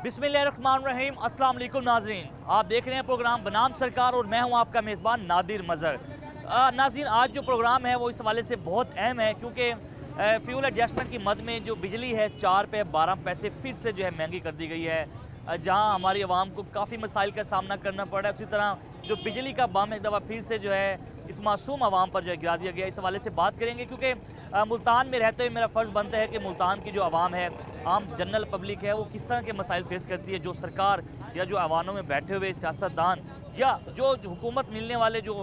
बिस्मिल्लाहिर्रहमानिर्रहीम, अस्सलाम वालेकुम नाज़रीन। आप देख रहे हैं प्रोग्राम बनाम सरकार और मैं हूं आपका मेज़बान नादिर मज़हर। नाज़रीन, आज जो प्रोग्राम है वो इस हवाले से बहुत अहम है क्योंकि फ्यूल एडजस्टमेंट की मद में जो बिजली है 4 पे 12 पैसे फिर से जो है महंगी कर दी गई है। जहां हमारी आवाम को काफ़ी मसाइल का सामना करना पड़ रहा है, उसी तरह जो बिजली का बम एक दफ़ा फिर से जो है इस मासूम आवाम पर जो है गिरा दिया गया। इस हवाले से बात करेंगे क्योंकि मुल्तान में रहते हुए मेरा फ़र्ज़ बनता है कि मुल्तान की जो आवाम है, आम जनरल पब्लिक है, वो किस तरह के मसाइल फेस करती है। जो सरकार या जो अवानों में बैठे हुए सियासतदान या जो हुकूमत मिलने वाले जो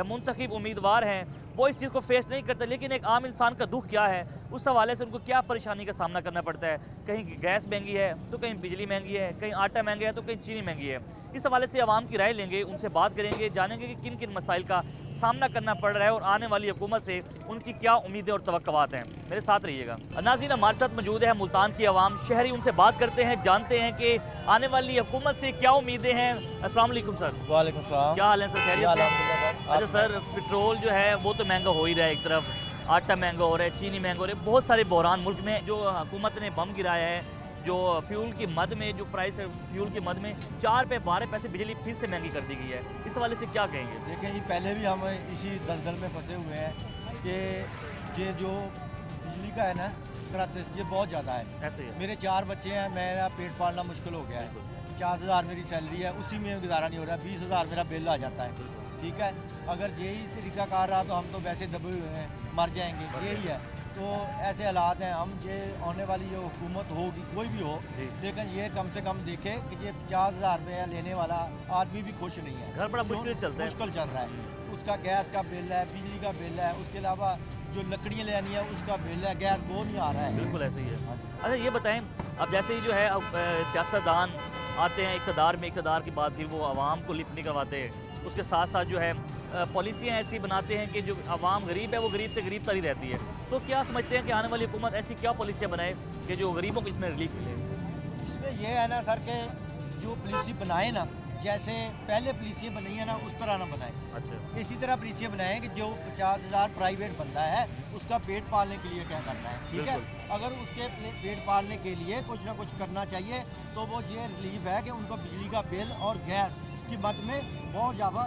मुंतखब उम्मीदवार हैं, वो इस चीज़ को फेस नहीं करते। लेकिन एक आम इंसान का दुख क्या है, उस हवाले से उनको क्या परेशानी का सामना करना पड़ता है। कहीं गैस महंगी है तो कहीं बिजली महंगी है, कहीं आटा महंगा है तो कहीं चीनी महंगी है। इस हवाले से आवाम की राय लेंगे, उनसे बात करेंगे, जानेंगे कि किन किन मसाइल का सामना करना पड़ रहा है और आने वाली हुकूमत से उनकी क्या उम्मीदें और तवक्कुआत हैं। मेरे साथ रहिएगा। नाज़रीन, हमारे साथ मौजूद है मुल्तान की आवाम, शहरी, उनसे बात करते हैं, जानते हैं कि आने वाली हुकूमत से क्या उम्मीदें हैं। अस्सलाम वालेकुम सर। वालेकुम सलाम। क्या हाल है सर, खैरियत से? अच्छा सर, पेट्रोल जो है वो तो महंगा हो ही रहा है, एक तरफ आटा महंगा हो रहा है, चीनी महंगा हो रहा है, बहुत सारे बहरान मुल्क में। जो हुकूमत ने बम गिराया है, जो फ्यूल की मद में जो प्राइस है, फ्यूल की मद में 4 पे 12 पैसे बिजली फिर से महंगी कर दी गई है। इस हवाले से क्या कहेंगे? देखें जी, पहले भी हम इसी दलदल में फंसे हुए हैं कि ये जो बिजली का है ना क्राइसिस, ये बहुत ज़्यादा है। ऐसे ही है। मेरे 4 बच्चे हैं, मेरा पेट पालना मुश्किल हो गया है। 50,000 मेरी सैलरी है, उसी में गुजारा नहीं हो रहा। 20,000 मेरा बिल आ जाता है। ठीक है, अगर यही तरीका कार रहा तो हम तो वैसे दबे हुए हैं, मर जाएंगे। यही है, तो ऐसे हालात हैं। हम ये आने वाली ये हुकूमत होगी, कोई भी हो, लेकिन ये कम से कम देखे कि ये 50,000 रुपया लेने वाला आदमी भी खुश नहीं है। घर बड़ा मुश्किल चलता है। मुश्किल चल रहा है। उसका गैस का बिल है, बिजली का बिल है, उसके अलावा जो लकड़ियाँ लेनी है उसका बिल है, गैस वो नहीं आ रहा है। बिल्कुल ऐसे ही है। अच्छा ये बताएं, अब जैसे ही जो है सियासतदान आते हैं इक़्तिदार में, इक़्तिदार के बाद फिर वो आवाम को लिफ्ट नहीं करवाते, उसके साथ साथ जो है पॉलिसियाँ ऐसी बनाते हैं कि जो आवाम गरीब है वो गरीब से गरीब तरी रहती है। तो क्या समझते हैं कि आने वाली हुकूमत ऐसी क्या पॉलिसियाँ बनाए कि जो गरीबों को इसमें रिलीफ मिले? इसमें यह है ना सर कि जो पॉलिसी बनाए ना, जैसे पहले पॉलिसियाँ बनी है ना उस तरह ना बनाए। अच्छा, इसी तरह पॉलिसियाँ बनाएं कि जो 50,000 प्राइवेट बंदा है उसका पेट पालने के लिए क्या करना है। ठीक है, अगर उसके पेट पालने के लिए कुछ ना कुछ करना चाहिए तो वो ये रिलीफ है कि उनको बिजली का बिल और गैस की मद में बहुत ज़्यादा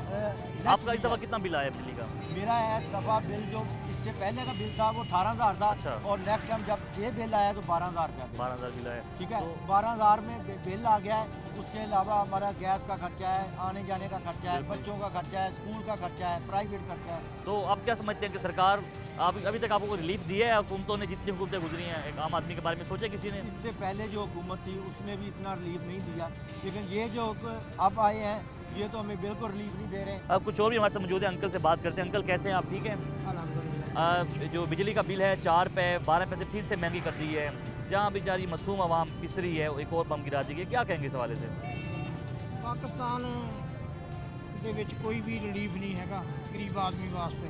आपका इस दफ़ा कितना बिल आया बिजली का? मेरा है दफ़ा बिल जो इससे पहले का बिल था वो 18,000 था। अच्छा। और नेक्स्ट टाइम जब ये बिल आया तो 12,000 रुपया बिल। 12,000 बिल आया। ठीक है, तो 12,000 में बिल आ गया है। उसके अलावा हमारा गैस का खर्चा है, आने जाने का खर्चा है, बच्चों का खर्चा है, स्कूल का खर्चा है, प्राइवेट खर्चा है। तो आप क्या समझते हैं कि सरकार अभी तक आपको रिलीफ दिया है? हुकूमतों ने जितनी हुकूमतें गुजरी हैं, एक आम आदमी के बारे में सोचा किसी ने? इससे पहले जो हुकूमत थी उसने भी इतना रिलीफ नहीं दिया, लेकिन ये जो अब आए हैं ये तो हमें बिल्कुल रिलीफ नहीं दे रहे। अब कुछ और भी हमारे साथ मौजूद है, अंकल से बात करते हैं। अंकल कैसे हैं आप, ठीक हैं? जो बिजली का बिल है 4 पे 12 पैसे फिर से महंगी कर दी है, जहाँ बेचारी मासूम आवाम पिस रही है, एक और बम गिरा दी गई, क्या कहेंगे इस हवाले से? पाकिस्तान ਦੇ ਵਿੱਚ ਕੋਈ ਵੀ ਰਿਲੀਫ ਨਹੀਂ ਹੈਗਾ ਗਰੀਬ ਆਦਮੀ ਵਾਸਤੇ।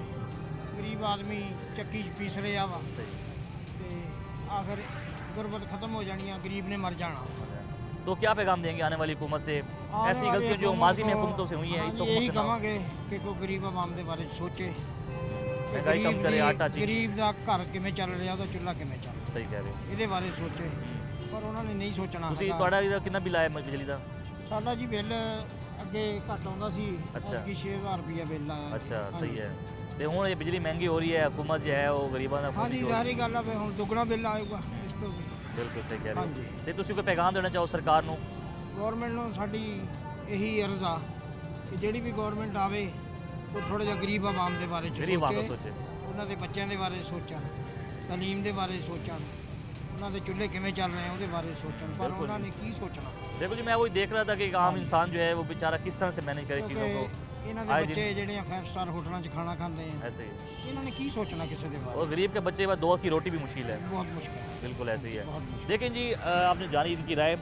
ਗਰੀਬ ਆਦਮੀ ਚੱਕੀ 'ਚ ਪੀਸ ਰਿਹਾ ਵਾ सही। ਤੇ ਆਖਰ ਗੁਰਬਤ ਖਤਮ ਹੋ ਜਾਣੀ ਆ, ਗਰੀਬ ਨੇ ਮਰ जाना। तो क्या पैगाम देंगे आने वाली हुकूमत से? आने ऐसी वाली गलतियाँ जो हुकूमत माजी में को- हुकूमतों से हुई हैं, इस हाँ जी, यही हुकूमत से ना हो। ਕਵਾਂਗੇ ਕਿ ਕੋਈ ਗਰੀਬ ਆਵਾਮ ਦੇ ਬਾਰੇ ਸੋਚੇ। महंगाई कम करे, आटा चीनी। ਗਰੀਬ ਦਾ ਘਰ ਕਿਵੇਂ ਚੱਲ ਰਿਹਾ, ਉਹਦਾ ਚੁੱਲ੍ਹਾ ਕਿਵੇਂ ਚੱਲ ਰਿਹਾ, सही कह रहे हो। ਇਹਦੇ ਬਾਰੇ ਸੋਚੇ। ਪਰ ਉਹਨਾਂ ਨੇ ਨਹੀਂ ਸੋਚਣਾ ਤੁਸੀਂ ਹੈਗਾ। ਤੁਹਾਡਾ ਇਹਦਾ ਕਿੰਨਾ ਬਿੱਲ ਆਇਆ ਬਿਜਲੀ ਦਾ? ਸਾਡਾ ਜੀ ਬਿੱਲ ਅੱਗੇ ਘੱਟ ਆਉਂਦਾ ਸੀ, ਅੱਛਾ। ਅੱਗੇ 6,000 ਰੁਪਏ ਬਿੱਲ ਆਇਆ। ਅੱਛਾ, ਹਾਂਜੀ। ਸਹੀ ਹੈ। ਤੇ ਹੁਣ ਇਹ ਬਿਜਲੀ ਮਹਿੰਗੀ ਹੋ ਰਹੀ ਹੈ, ਹੁਕੂਮਤ ਜੋ ਹੈ ਉਹ ਗਰੀਬਾਂ ਦਾ ਹਾਂਜੀ, ਖੁਦ ਸਾਰੀ ਗੱਲ ਆ ਵੀ ਹੁਣ ਦੁੱਗਣਾ ਬਿੱਲ ਆਏਗਾ ਇਸ ਤੋਂ ਵੀ। ਬਿਲਕੁਲ ਸਹੀ ਕਹਿ ਰਹੇ ਹਾਂਜੀ। ਹੋ। ਤੇ ਤੁਸੀਂ ਕੋਈ ਪੈਗਾਮ ਦੇਣਾ ਚਾਹੋ ਸਰਕਾਰ ਨੂੰ? ਗੌਰਮੈਂਟ ਨੂੰ ਸਾਡੀ ਇਹੀ ਅਰਜ਼ ਆ ਕਿ ਜਿਹੜੀ ਵੀ ਗੌਰਮੈਂਟ ਆਵੇ ਉਹ ਥੋੜ੍ਹਾ ਜਿਹਾ ਗਰੀਬ ਆਵਾਮ ਦੇ ਬਾਰੇ 'ਚ ਗਰੀਬ ਆਵਾਮ ਦਾ ਸੋਚੇ, ਸੋਚੇ। ਉਹਨਾਂ ਦੇ ਬੱਚਿਆਂ ਦੇ ਬਾਰੇ ਸੋਚਣ, ਤਾਲੀਮ ਦੇ ਬਾਰੇ ਸੋਚਣ, ਉਹਨਾਂ ਦੇ ਚੁੱਲ੍ਹੇ ਕਿਵੇਂ ਚੱਲ ਰਹੇ ਆ ਉਹਦੇ ਬਾਰੇ ਸੋਚਣ। ਪਰ ਬਿਲकुल ਉਹਨਾਂ ਨੇ ਕੀ ਸੋਚਣਾ? देखो जी, मैं वही देख रहा था कि एक आम इंसान जो है वो बेचारा किस तरह से मैनेज करे चीज़ों को। ਕਿਉਂਕਿ ਇਹਨਾਂ ਦੇ आए दिन ਬੱਚੇ ਜਿਹੜੇ ਆ 5 ਸਟਾਰ ਹੋਟਲਾਂ 'ਚ ਖਾਣਾ ਖਾਂਦੇ ਆ, ऐसे ही। ਇਹਨਾਂ ਨੇ ਕੀ ਸੋਚਣਾ ਕਿਸੇ ਦੇ ਬਾਰੇ? और गरीब के बच्चे के बाद 2 की रोटी भी मुश्किल है। ਬਹੁਤ मुश्किल है, बिल्कुल ऐसे ही है। बहुत मुश्किल। देखें जी, आपने जानी इनकी राय।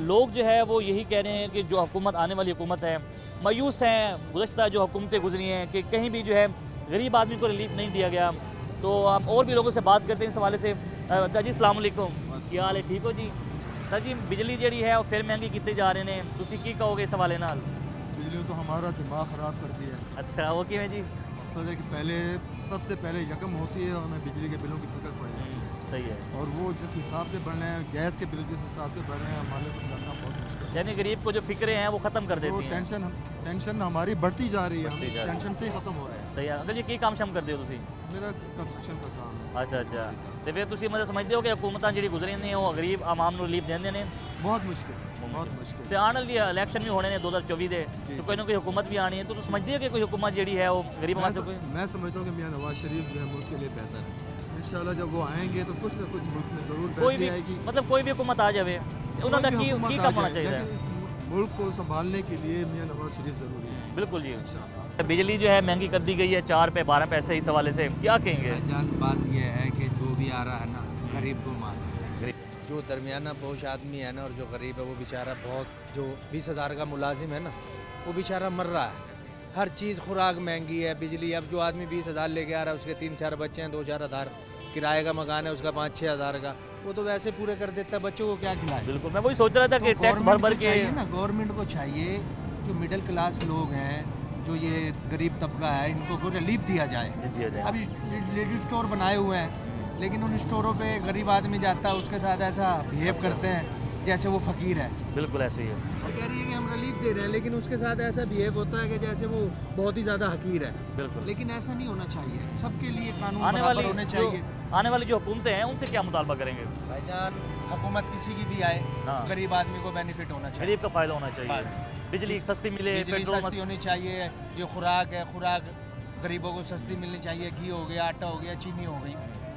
लोग जो है वो यही कह रहे हैं कि जो हुकूमत आने वाली हुकूमत है, मायूस हैं गुज़श्ता जो हुकूमतें गुजरी हैं कि कहीं भी जो है गरीब आदमी को रिलीफ नहीं दिया गया। तो आप और भी लोगों से बात करते हैं इस हवाले से। अच्छा जी, अस्सलाम वालेकुम, क्या हाल है, ठीक हो जी? सर जी, बिजली जी है वो फिर महंगी की जा रहे हैं, तुसी की कहोगे इस हवाले नाल? बिजली तो हमारा दिमाग ख़राब कर दिया है। अच्छा, वो किवें जी? मसला है कि पहले सबसे पहले यकम होती है हमें बिजली के बिलों की फिक्र पड़ेगी। सही है। और वो जिस हिसाब से बढ़ रहे हैं, गैस के बिल जिस हिसाब से बढ़ रहे हैं, हमारे लिए करना बहुत मुश्किल है। यानी गरीब को जो फिक्रें हैं वो ख़त्म कर तो देती हैं। टेंशन हमारी बढ़ती जा रही है, हम बढ़ती इस जा रही है। टेंशन से ही ख़त्म हो रहे हैं। सही है अंकल जी की काम शम कर दियो तुसी मेरा कंस्ट्रक्शन का काम है। अच्छा अच्छा तो फिर तुसी मतलब समझते हो कि हुकूमतां ਜਿਹੜੀ ਗੁਜ਼ਰੀਆਂ ਨੇ ਉਹ ਗਰੀਬ ਆਵਾਮ ਨੂੰ ਰਿਲੀਫ ਦਿੰਦੇ ਨੇ बहुत मुश्किल, बहुत मुश्किल। ਤੇ ਆਉਣ ਵਾਲੀ ਇਲੈਕਸ਼ਨ ਵੀ ਹੋਣੇ ਨੇ 2024 ਦੇ जी। तो कोई ना कोई हुकूमत भी आनी है तो समझते हो कि कोई हुकूमत ਜਿਹੜੀ है वो गरीब आवाम से कोई मैं समझता हूँ कि मियाँ नवाज शरीफ जो है मुल्क के लिए बेहतर है। इंशाल्लाह जब वो आएंगे तो कुछ ना कुछ मुल्क में ज़रूर कोई भी बेहतरी आएगी। मतलब कोई भी हुकूमत आ जाए ਉਹਨਾਂ ਦਾ कोई भी ਕੀ हुकूमत ਕੀ आ ਕੰਮ होना जाए, चाहिए लेकिन इस मुल्क को संभालने के लिए मियाँ नवाज शरीफ ज़रूरी है बिल्कुल जी इंशाल्लाह। बिजली जो है महंगी कर दी गई है 4 पे 12 पैसे इस हवाले से क्या कहेंगे भाईजान बात यह है कि जो भी आ रहा है ना गरीब को मार जो दरमियाना पोश आदमी है ना और जो गरीब है वो बेचारा बहुत जो 20,000 का मुलाजिम है ना वो बेचारा मर रहा है। हर चीज़ खुराक महंगी है, बिजली। अब जो आदमी 20,000 लेके आ रहा है उसके 3-4 बच्चे हैं, 2-4 हज़ार किराए का मकान है उसका 5-6 हज़ार का, वो तो वैसे पूरे कर देता है, बच्चों को क्या खिलाए। बिल्कुल मैं वही सोच रहा था कि तो टैक्स भर भर गवर्नमेंट को के चाहिए ना, गवर्नमेंट को चाहिए जो मिडिल क्लास लोग हैं, जो ये गरीब तबका है, इनको को रिलीफ दिया जाए। दिया जाए अब लेडीज स्टोर बनाए हुए हैं लेकिन उन स्टोरों पे गरीब आदमी जाता है उसके साथ ऐसा बिहेव करते हैं जैसे वो फ़कीर है। बिल्कुल ऐसे ही है वो कह रही है कि हम रिलीफ दे रहे हैं लेकिन उसके साथ ऐसा बिहेव होता है कि जैसे वो बहुत ही ज़्यादा हकीर है। बिल्कुल लेकिन ऐसा नहीं होना चाहिए, सबके लिए कानून आने बराबर वाली होने जो चाहिए। आने वाली जो हुकूमतें हैं उनसे क्या मुतालबा करेंगे भाईजान हुकूमत किसी की भी आए हाँ। गरीब आदमी को बेनिफिट होना चाहिए। गरीब का फ़ायदा होना चाहिए बस। बिजली सस्ती मिले बिजली पेट्रोल सस्ती होनी चाहिए, जो खुराक है खुराक गरीबों को सस्ती मिलनी चाहिए, घी हो गया, आटा हो गया, चीनी हो गई,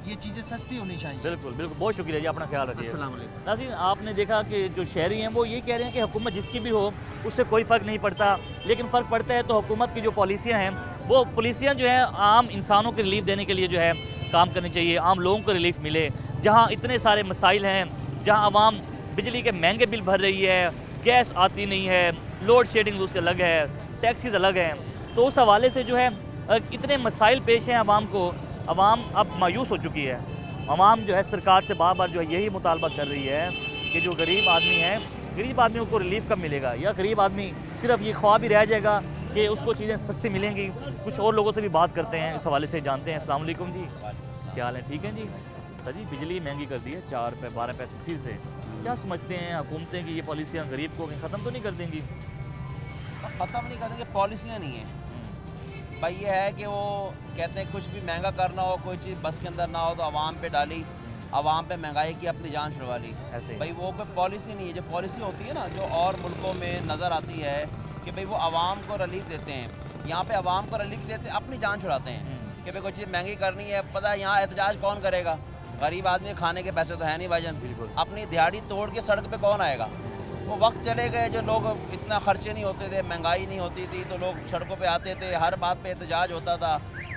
ये चीज़ें सस्ती होनी चाहिए। बिल्कुल बिल्कुल बहुत शुक्रिया जी अपना ख्याल रखिए अस्सलाम वालेकुम। नाज़रीन आपने देखा कि जो शहरी हैं वो ये कह रहे हैं कि हुकूमत जिसकी भी हो उससे कोई फ़र्क नहीं पड़ता, लेकिन फ़र्क पड़ता है तो हुकूमत की जो पॉलिसियाँ हैं वो पॉलिसियाँ जो हैं आम इंसानों को रिलीफ देने के लिए जो है काम करनी चाहिए, आम लोगों को रिलीफ मिले। जहाँ इतने सारे मसाइल हैं, जहाँ आवाम बिजली के महंगे बिल भर रही है, गैस आती नहीं है, लोड शेडिंग उससे अलग है, टैक्सीज अलग हैं, तो उस हवाले से जो है इतने मसाइल पेश हैं आवाम को, आवाम अब मायूस हो चुकी है। आवाम जो है सरकार से बार बार जो है यही मुतालबा कर रही है कि जो गरीब आदमी है, गरीब आदमियों को रिलीफ कब मिलेगा, या गरीब आदमी सिर्फ ये ख्वाब ही रह जाएगा कि उसको चीज़ें सस्ती मिलेंगी। कुछ और लोगों से भी बात करते हैं, इस हवाले से जानते हैं। अस्सलाम वालेकुम जी, क्या हाल है, ठीक है जी। सर जी बिजली महंगी कर दी है 4 पे 12 पैसे फिर से, क्या समझते हैं हुकूमतें की ये पॉलिसियाँ गरीब को कहीं ख़त्म तो नहीं कर देंगी? ख़त्म नहीं कर देंगे, पॉलिसियाँ नहीं हैं भाई। ये है कि वो कहते हैं कुछ भी महंगा करना हो, कोई चीज़ बस के अंदर ना हो तो आवाम पे डाली, आवाम पे महंगाई की अपनी जान छुड़वा ली। ऐसे ही भाई वो कोई पॉलिसी नहीं है। जो पॉलिसी होती है ना, जो और मुल्कों में नज़र आती है कि भाई वो आवाम को रिलीफ देते हैं, यहाँ पे आवाम को रिलीफ देते अपनी जान छुड़ाते हैं कि भाई कोई चीज़ महंगी करनी है, पता है यहाँ एहतजाज कौन करेगा, गरीब आदमी खाने के पैसे तो है नहीं भाईजान, बिल्कुल। अपनी दिहाड़ी तोड़ के सड़क पे कौन आएगा। वो वक्त चले गए जो लोग इतना खर्चे नहीं होते थे, महंगाई नहीं होती थी तो लोग सड़कों पे आते थे, हर बात पे एहतजाज होता था।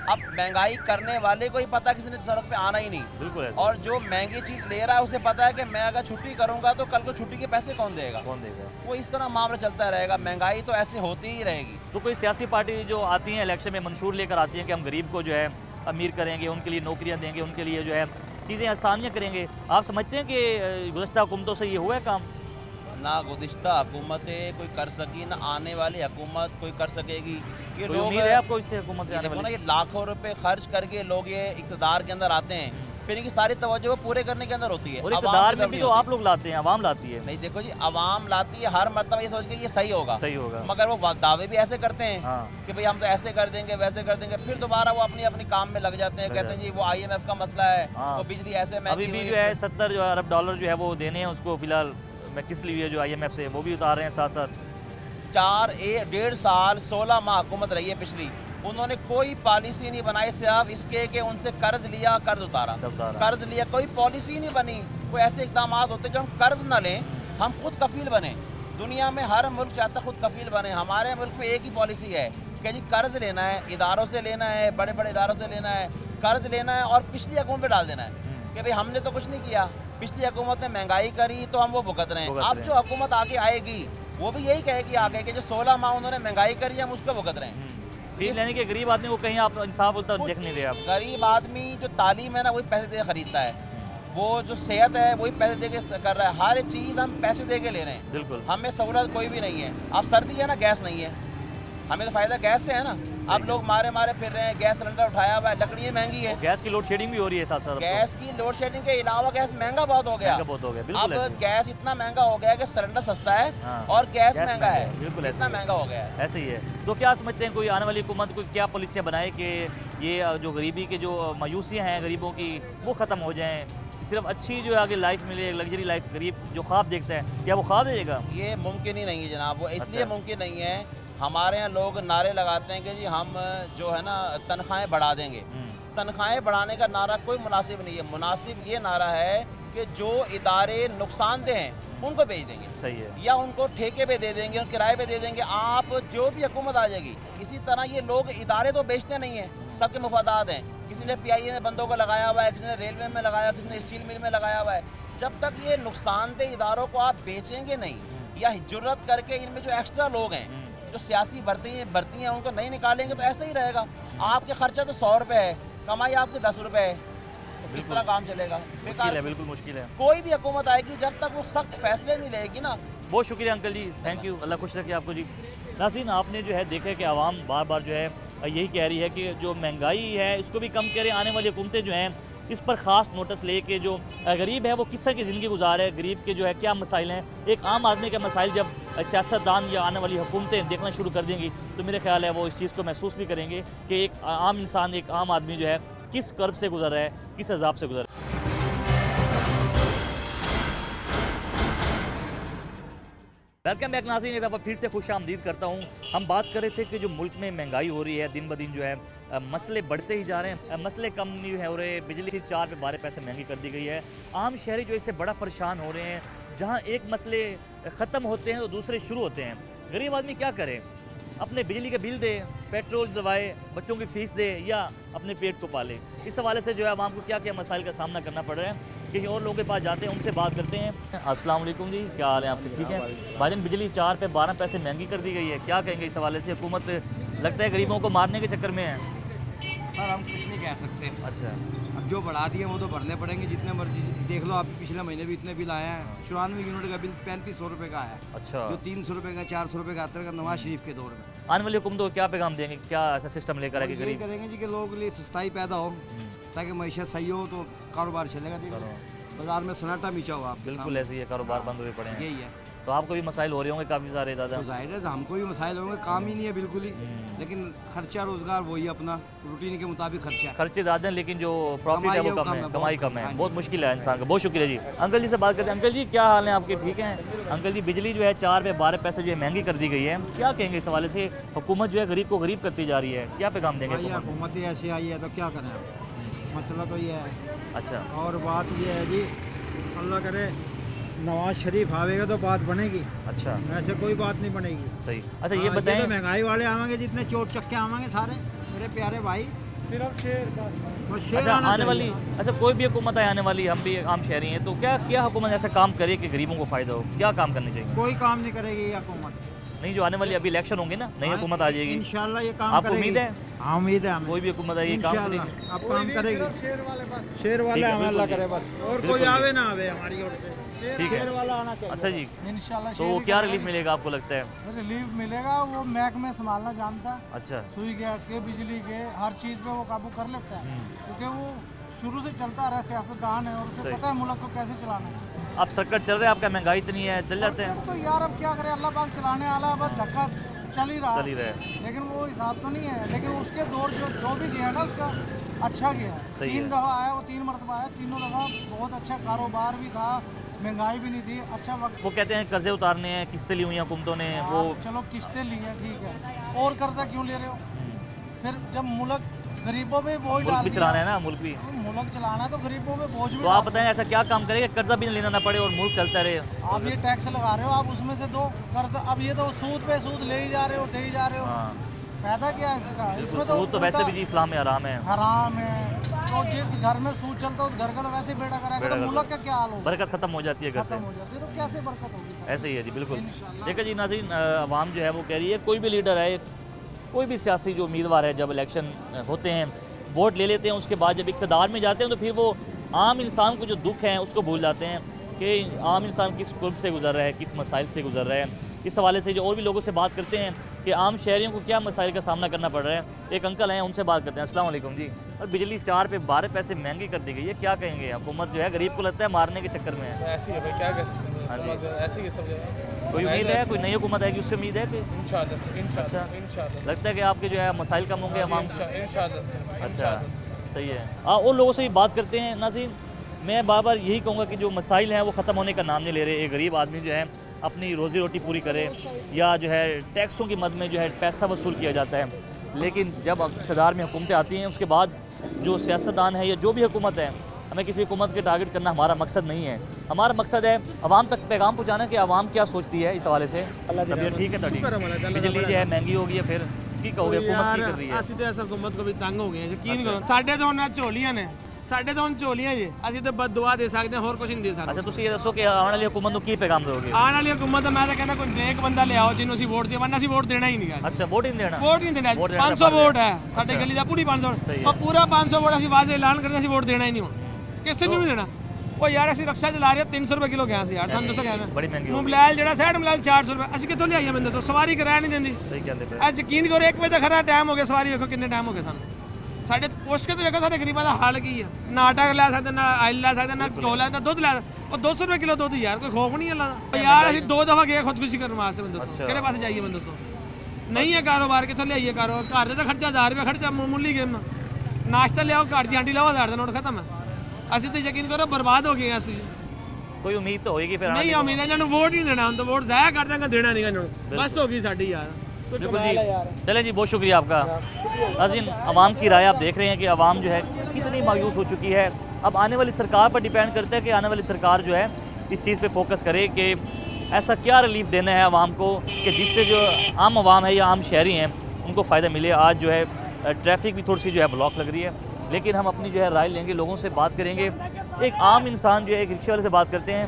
अब महंगाई करने वाले को ही पता किसी ने सड़क पे आना ही नहीं, बिल्कुल ऐसे। और जो महंगी चीज़ ले रहा है उसे पता है कि मैं अगर छुट्टी करूँगा तो कल को छुट्टी के पैसे कौन देगा। कौन देगा? वो इस तरह मामला चलता रहेगा, महंगाई तो ऐसे होती ही रहेगी। तो कोई सियासी पार्टी जो आती हैं इलेक्शन में मंशूर लेकर आती हैं कि हम गरीब को जो है अमीर करेंगे, उनके लिए नौकरियां देंगे, उनके लिए जो है चीज़ें आसानियां करेंगे, आप समझते हैं कि गुज़श्ता हुकूमतों से ये हुआ है काम? ना गुज़िश्ता हुकूमतें कोई कर सकी, ना आने वाली हुकूमत कोई कर सकेगी। ये कोई लोग उम्मीद है आपको इससे हुकूमत से ये आने देखो ना, वाली? ये लाखों रुपए खर्च करके लोग ये इक़्तिदार के अंदर आते हैं, फिर इनकी सारी तवज्जो वो पूरे करने के अंदर होती है। और आवाम इक़्तिदार की में तरफ भी नहीं तो होती। आप लोग लाते हैं, आवाम लाती है। नहीं देखो जी, आवाम लाती है हर मरतबा ये सोच के ये सही होगा, सही होगा। मगर वो दावे भी ऐसे करते हैं हाँ। कि भाई हम तो ऐसे कर देंगे वैसे कर देंगे, फिर दोबारा वो अपनी अपनी काम में लग जाते हैं, लग कहते हैं जी वो IMF का मसला है, हाँ। वो बिजली ऐसे अभी महंगी भी हुई जो है 70 जो अरब डॉलर जो है वो देने हैं उसको, फिलहाल मैं किस लिए जो IMF से वो भी उतार रहे हैं साथ साथ। 1.5 साल 16 माह हुकूमत रही है पिछली, उन्होंने कोई पॉलिसी नहीं बनाई, सिर्फ इसके कि उनसे कर्ज लिया, कर्ज उतारा, कर्ज लिया, कोई पॉलिसी नहीं बनी। कोई ऐसे इकदाम होते जो हम कर्ज ना लें, हम खुद कफील बने। दुनिया में हर मुल्क चाहता खुद कफील बने, हमारे मुल्क में एक ही पॉलिसी है कि जी कर्ज लेना है, इदारों से लेना है, बड़े बड़े इदारों से लेना है, कर्ज लेना है और पिछली हुकूमत पे डाल देना है कि भाई हमने तो कुछ नहीं किया, पिछली हुकूमत ने महंगाई करी तो हम वो भुगत रहे हैं। अब जो हुकूमत आगे आएगी वो भी यही कहेगी आगे कि जो 16 माह उन्होंने महंगाई करी है हम उसको भुगत रहे हैं। फीस लेने के गरीब आदमी को कहीं आप इंसाफ होता देख नहीं रहे आप। गरीब आदमी जो तालीम है ना वही पैसे दे के खरीदता है, वो जो सेहत है वही पैसे दे के कर रहा है, हर चीज़ हम पैसे दे के ले रहे हैं। बिल्कुल। हमें सहूलत कोई भी नहीं है। अब सर्दी है ना, गैस नहीं है, हमें तो फ़ायदा गैस से है ना। अब लोग मारे मारे फिर रहे हैं, गैस सिलेंडर उठाया हुआ है, लकड़ियाँ महंगी है, गैस की लोड शेडिंग भी हो रही है साथ साथ। गैस की लोड शेडिंग के अलावा गैस महंगा बहुत हो गया। बहुत हो गया, अब बिल्कुल ऐसे ही। गैस इतना महंगा हो गया है कि सिलेंडर सस्ता है हाँ। और गैस गैस महंगा है, बिल्कुल ऐसे इतना ही। महंगा हो गया है। ऐसे ही है। तो क्या समझते हैं कोई आने वाली हुकूमत को क्या पॉलिसियाँ बनाए कि ये जो गरीबी के जो मायूसियाँ हैं गरीबों की वो ख़त्म हो जाएँ, सिर्फ अच्छी जो है आगे लाइफ मिले, लग्जरी लाइफ, गरीब जो ख्वाब देखता है क्या वो ख्वाब देगा? ये मुमकिन ही नहीं है जनाब, वो इसलिए अच्छा। मुमकिन नहीं है, हमारे यहाँ लोग नारे लगाते हैं कि जी हम जो है ना तनख्वाहें बढ़ा देंगे। तनख्वाहें बढ़ाने का नारा कोई मुनासिब नहीं है, मुनासिब ये नारा है कि जो इदारे नुकसानदेह हैं उनको बेच देंगे, सही है। या उनको ठेके पे दे देंगे और किराए पे दे देंगे। आप जो भी हुकूमत आ जाएगी, इसी तरह ये लोग इदारे तो बेचते नहीं हैं, सबके मुफादात हैं। किसी ने PIA में बंदों को लगाया हुआ है, किसी ने रेलवे में लगाया, किसी ने स्टील मिल में लगाया हुआ है। जब तक ये नुकसानदेह इदारों को आप बेचेंगे नहीं या जुर्रत करके इनमें जो एक्स्ट्रा लोग हैं जो सियासी भर्ती हैं उनको नहीं निकालेंगे तो ऐसे ही रहेगा। आपके खर्चा तो 100 रुपये है, कमाई आपकी 10 रुपये है, तो किस तरह काम चलेगा? मुश्किल है, बिल्कुल मुश्किल है। कोई भी हुकूमत आएगी जब तक वो सख्त फैसले नहीं लेगी ना। बहुत शुक्रिया अंकल जी, थैंक यू, अल्लाह खुश रखे आपको जी। नाज़रीन, आपने जो है देखा है कि आवाम बार बार जो है यही कह रही है कि जो महंगाई है इसको भी कम करें। आने वाली हुकूमतें जो हैं इस पर ख़ास नोटिस ले के जो गरीब है वो किस तरह की ज़िंदगी गुजार है, गरीब के जो है क्या मसाइल हैं, एक आम आदमी के मसाइल जब सियासतदान या आने वाली हुकूमतें देखना शुरू कर देंगी तो मेरे ख्याल है वो इस चीज़ को महसूस भी करेंगे कि एक आम इंसान, एक आम आदमी जो है किस कर्ब से गुजर रहा है, किस अजाब से गुजर रहा है। वेलकम बैक नाज़रीन, एक दफ़ा फिर से खुश आमदीद करता हूँ। हम बात कर रहे थे कि जो मुल्क में महंगाई हो रही है दिन ब दिन जो है मसले बढ़ते ही जा रहे हैं, मसले कम नहीं हो रहे, बिजली 4 पे 12 पैसे महंगी कर दी गई है। आम शहरी जो इससे बड़ा परेशान हो रहे हैं, जहाँ एक मसले ख़त्म होते हैं तो दूसरे शुरू होते हैं। गरीब आदमी क्या करे, अपने बिजली के बिल दे, पेट्रोल दवाए, बच्चों की फ़ीस दे या अपने पेट को पाले। इस हवाले से जो है आवाम को क्या क्या मसाइल का सामना करना पड़ रहा है, कहीं और लोगों के पास जाते हैं, उनसे बात करते हैं। अस्सलाम वालेकुम जी, क्या हाल है आपके? ठीक है भाईजान, बिजली 4 पे 12 पैसे महंगी कर दी गई है, क्या कहेंगे इस हवाले से? हुकूमत लगता है गरीबों को मारने के चक्कर में है। सर हम कुछ नहीं कह सकते, अच्छा, अब जो बढ़ा दिए वो तो भरने पड़ेंगे जितने मर्जी। देख लो, आप पिछले महीने भी इतने बिल आए हैं, 94 यूनिट का बिल 3500 रुपये का आया, अच्छा। जो 300 रुपये का 400 रुपये का आता है नवाज शरीफ के दौर में। आने वाली हुकूमत को क्या पैगाम देंगे, क्या ऐसा सिस्टम लेकर आएगी यही गरीब? करेंगे जी कि लोगों के लिए सस्ताई पैदा हो ताकि मैशत सही हो तो कारोबार चलेगा। देखो बाजार में सन्नाटा मिचा हुआ आपके बिल्कुल सामने। ऐसे ही है, कारोबार बंद हुए पड़े हैं। यही है, तो आपको भी मसाइल हो रहे होंगे काफ़ी सारे दादा? तो जाहिर है हमको भी मसाइल होंगे, काम ही नहीं है बिल्कुल ही, लेकिन खर्चा रोजगार वही अपना रूटीन के मुताबिक खर्चा। खर्चे ज़्यादा हैं लेकिन जो प्रॉफिट है वो कम है, कमाई कम है। हाँ जी। बहुत मुश्किल है इंसान का। बहुत शुक्रिया जी। अंकल जी से बात करते हैं। अंकल जी क्या हाल है आपके? ठीक हैं अंकल जी। बिजली जो है 4 पे 12 पैसे जो है महंगी कर दी गई है, क्या कहेंगे इस हवाले से? हुकूमत जो है गरीब को गरीब करती जा रही है, क्या पैगाम देंगे भाई हुकूमत? हुकूमत ही ऐसी आई है तो क्या करें आप? मसला तो ये है। अच्छा, और बात ये है जी, अल्लाह करे नवाज शरीफ आवेगा तो बात बनेगी, अच्छा, ऐसे कोई बात नहीं बनेगी। सही। अच्छा ये हाँ, बताएं, तो महंगाई वाले आवेंगे, जितने चोट चक्के आवेंगे सारे मेरे प्यारे भाई, सिर्फ शेर बस शेर अच्छा आना आने वाली, चाहिए। अच्छा कोई भी हुकूमत है आने वाली, हम भी आम शहरी हैं, तो क्या क्या हुकूमत ऐसा काम करे कि गरीबों को फ़ायदा हो? क्या काम करने चाहिए? कोई काम नहीं करेगी ये हुकूमत। नहीं, जो आने वाली अभी इलेक्शन होंगे ना, नई हुकूमत आ जाएगी, इंशाल्लाह ये काम आपको करेगी। उम्मीद है? हाँ उम्मीद है हमें, कोई भी हुकूमत आई ये काम इंशाल्लाह करेगी? अब काम करेगी। शेर ठीक वाले है, हमें अल्लाह बिल्कुल करे जी। बस, और बिल्कुल कोई जी। आवे ना आवे हमारी ओर से, ठीक है। शेर वाला आना चाहिए। अच्छा जी, इंशाल्लाह तो क्या रिलीफ मिलेगा आपको लगता है? रिलीफ मिलेगा, वो महकमे संभालना जानता है, अच्छा, सुई गैस के, बिजली के, हर चीज़ पे वो काबू कर लेता है, क्योंकि वो शुरू से चलता रहा, सियासतदान है और उसे सही। पता है मुल्क को कैसे चलाना है। अब सर्कट चल रहा है आपका, महंगाई इतनी है, चल जाते हैं? तो यार अब क्या करें, अल्लाह पाक चलाने वाला, बस धक्का चल ही रहा चल ही रहा है। लेकिन वो हिसाब तो नहीं है, लेकिन उसके दौर जो भी गया ना उसका अच्छा गया है। सही 3 है। दफ़ा आया, वो 3 मरतबा आया, तीनों दफ़ा बहुत अच्छा कारोबार भी था, महंगाई भी नहीं थी, अच्छा वक्त। वो कहते हैं कर्जे उतारने हैं, किस्तें ली हुई हैं हुकूमतों ने, वो चलो किस्तें ली हैं ठीक है, और कर्जा क्यों ले रहे हो? फिर जब मुल्क गरीबों पे बोझ मुल्क डाल भी दिया, चलाना है ना, मुल्क भी। मुल्क चलाना है तो गरीबों पे बोझ भी तो आप डाल। बताएं ऐसा क्या काम करेंगे कर्जा भी लेना ना पड़े और मुल्क चलता रहे? आप ये टैक्स लगा रहे हो, आप उसमें से दो कर्ज, अब ये तो सूद पे सूद ले ही जा रहे हो, दे ही जा रहे हो, हाँ, फायदा क्या है इसका? इसमें तो सूद तो वैसे भी जी इस्लाम में हराम है, हराम है। तो जिस घर में सूद चलता है उस घर का तो वैसे ही बेड़ा कराएगा, बेड़ा तो गर्क। मुल्क का क्या हाल होगा? बरकत खत्म हो जाती है घर से। खत्म हो जाती है तो कैसे बरकत होगी सर? ऐसे ही है जी, बिल्कुल। इंशाल्लाह। देखिए जी नाज़रीन, अवाम जो है वो कह रही है कोई भी लीडर है, कोई भी सियासी जो उम्मीदवार है, जब इलेक्शन होते हैं वोट ले लेते हैं, उसके बाद जब इक़्तिदार में जाते हैं तो फिर वो आम इंसान को जो दुख है उसको भूल जाते हैं कि आम इंसान किस कुर्ब से गुजर रहा है, किस मसाइल से गुजर रहा है। इस हवाले से जो और भी लोगों से बात करते हैं कि आम शहरियों को क्या मसाइल का सामना करना पड़ रहा है। एक अंकल हैं, उनसे बात करते हैं। अस्सलाम वालेकुम जी। और बिजली 4 पे 12 पैसे महंगी कर दी गई है, क्या कहेंगे? हुकूमत जो है गरीब को लगता है मारने के चक्कर में है। ऐसी है भाई, क्या कह सकते हैं। हाँ जी। ऐसी ही सब जगह कोई उम्मीद है, कोई नई हुकूमत आएगी उससे उम्मीद है कि इंशाल्लाह से, अच्छा। इंशाल्लाह लगता है कि आपके जो है मसाइल कम होंगे आवाम के? इंशाल्लाह से। अच्छा, सही है। उन लोगों से भी बात करते हैं। नाज़रीन, मैं बार बार यही कहूँगा कि जो मसाइल हैं वो ख़त्म होने का नाम नहीं ले रहे। एक गरीब आदमी जो है अपनी रोज़ी रोटी पूरी करे, या जो है टैक्सों की मद में जो है पैसा वसूल किया जाता है, लेकिन जब इक़्तिदार में हुकूमतें आती हैं उसके बाद जो सियासतदान है या जो भी हुकूमत है, हमें किसी हुकूमत के टारगेट करना हमारा मकसद नहीं है। हमारा मकसद है आवाम तक पैगाम पहुँचाना कि आवाम क्या सोचती है इस हवाले से। तबीयत ठीक है ਤੁਹਾਡੀ? बिजली जो है महंगी हो गई है, फिर की कहोगे हुकूमत की कर रही है? ਅਸੀਂ ਤੇ ਇਸ ਹਕੂਮਤ ਕੋ ਵੀ ਤੰਗ ਹੋ ਗਏ ਹਾਂ, ਯਕੀਨ ਕਰੋ। ਸਾਡੇ ਤੋਂ ਹੁਣ ਝੋਲੀਆਂ ਨੇ, ਸਾਡੇ ਤੋਂ ਹੁਣ ਝੋਲੀਆਂ ਜੀ। ਅਸੀਂ ਤੇ ਬਦਦੁਆ ਦੇ ਸਕਦੇ ਹਾਂ, ਹੋਰ ਕੁਝ ਨਹੀਂ ਦੇ ਸਕਦੇ। अच्छा, ਤੁਸੀਂ ਇਹ ਦੱਸੋ ਕਿ ਆਉਣ ਵਾਲੀ ਹੁਕੂਮਤ ਨੂੰ ਕੀ ਪੈगाम ਦੋਗੇ? ਆਉਣ ਵਾਲੀ ਹਕੂਮਤ ਦਾ ਮੈਂ ਤਾਂ ਕਹਿੰਦਾ ਕੋਈ ਨੇਕ ਬੰਦਾ ਲਿਆਓ ਜਿਹਨੂੰ ਅਸੀਂ ਵੋਟ ਦੇਵਾਂ। ਅਸੀਂ ਵੋਟ ਦੇਣਾ ਹੀ ਨਹੀਂ ਗਾ। अच्छा, वोट ही नहीं देना? ਵੋਟ ਨਹੀਂ ਦੇਣਾ। ਵੋਟ ਦੇਣਾ 500 ਤਾਂ ਵੋਟ ਹੈ ਅੱਛਾ। ਸਾਡੇ ਗਲੀ ਦਾ, ਪੂਰੀ 500 ਸਹੀ ਹੈ। ਉਹ ਪੂਰਾ 500 ਵੋਟ ਅਸੀਂ ਵਾਅਦੇ ਐਲਾਨ ਕਰਦੇ, ਅਸੀਂ ਵੋਟ ਦੇਣਾ ਹੀ ਨਹੀਂ ਹੁਣ ਕਿਸੇ ਨੂੰ ਨਹੀਂ ਦੇਣਾ। ਉਹ ਯਾਰ ਅਸੀਂ ਰਕਸ਼ਾ ਚਲਾ ਰਹੇ 300 ਰੁਪਏ ਕਿਲੋ ਗਿਆ ਸੀ ਯਾਰ, ਸਾਨੂੰ ਦੱਸੋ ਕਿਵੇਂ ਬੜੀ ਮਹਿੰਗੀ ਹੋ ਗਈ। ਮੋਬਾਈਲ ਜਿਹੜਾ ਸਾਈਡ ਮੋਬਾਈਲ 400 ਰੁਪਏ, ਅਸੀਂ ਕਿੱਥੋਂ ਲਿਆਈਏ? ਮੈਨੂੰ ਦੱਸੋ, ਸਵਾਰੀ ਕਿਰਾਇਆ ਨਹੀਂ ਦਿੰਦੀ। ਸਹੀ ਕਹਿੰਦੇ ਪਏ। ਅੱਜ ਯਕੀਨ ਕਰੋ 1 ਵਜੇ ਦਾ ਖਰਾ ਟਾਈਮ ਹੋ ਗਿਆ, ਸਵਾਰੀ ਵੇਖੋ ਕਿੰਨੇ ਟਾਈਮ ਹੋ ਗਏ ਸਾਨੂੰ। ਸਾਡੇ ਪੁੱਛ ਕੇ ਤੇ ਵੇਖੋ ਸਾਡੇ ਗਰੀਬਾਂ ਦਾ ਹਾਲ ਕੀ ਆ। ਨਾ ਆਟਾ ਲੈ ਸਕਦੇ, ਨਾ ਆਇਲ ਲੈ ਸਕਦੇ, ਨਾ ਘਿਓ ਲੈ, ਨਾ ਦੁੱਧ ਲੈ। ਉਹ 200 ਰੁਪਏ ਕਿਲੋ ਦੁੱਧ ਯਾਰ, ਕੋਈ ਖੌਫ ਨਹੀਂ ਅੱਲਾ ਦਾ। ਯਾਰ ਅਸੀਂ 2 ਦਫਾ ਗਏ ਖੁਦਕੁਸ਼ੀ ਕਰਨ ਵਾਸਤੇ, ਮੈਨੂੰ ਦੱਸੋ ਕਿਹੜੇ ਪਾਸੇ ਜਾਈਏ? ਮੈਨੂੰ ਦੱਸੋ, ਨਹੀਂ ਹੈ ਕਾਰੋਬਾਰ, ਕਿੱਥੋਂ ਲਿਆਈਏ ਕਾਰੋਬਾਰ? ਘਰ ਦੇ ਤਾਂ ਖਰਚਾ 1000 ਰੁਪਏ ਖਰਚਾ, ਮਾਮੂਲੀ ਗੇਮ। ਨਾਸ਼ਤਾ ਲਿਆਓ, ਘਰ ਦੀ ਆਂਟੀ ਲਾਓ, 1000 ਦਾ ਨੋਟ ਖਤਮ ਹੈ। ਅਸੀਂ ਤੇ ਯਕੀਨ ਕਰੋ ਬਰਬਾਦ ਹੋ ਗਏ ਅਸੀਂ। ਕੋਈ ਉਮੀਦ ਤਾਂ ਹੋਏਗੀ ਫਿਰ? ਨਹੀਂ ਉਮੀਦ, ਇਹਨਾਂ ਨੂੰ ਵੋਟ ਨਹੀਂ ਦੇਣਾ, ਹੁਣ ਤਾਂ ਵੋਟ ਜ਼ਾਇਆ ਕਰ ਦਾਂਗਾ, ਦੇਣਾ ਨਹੀਂ ਇਹਨਾਂ ਨੂੰ। बस होगी साड़ी यार। बिल्कुल जी, चलें जी, बहुत शुक्रिया आपका। नाज़रीन, आवाम की राय आप देख रहे हैं कि आवाम जो है कितनी मायूस हो चुकी है। अब आने वाली सरकार पर डिपेंड करता है कि आने वाली सरकार जो है इस चीज़ पे फोकस करे कि ऐसा क्या रिलीफ देना है आवाम को कि जिससे जो आम आवाम है या आम शहरी हैं उनको फ़ायदा मिले। आज जो है ट्रैफिक भी थोड़ी सी जो है ब्लॉक लग रही है, लेकिन हम अपनी जो है राय लेंगे, लोगों से बात करेंगे। एक आम इंसान जो है, एक रिक्शे वाले से बात करते हैं,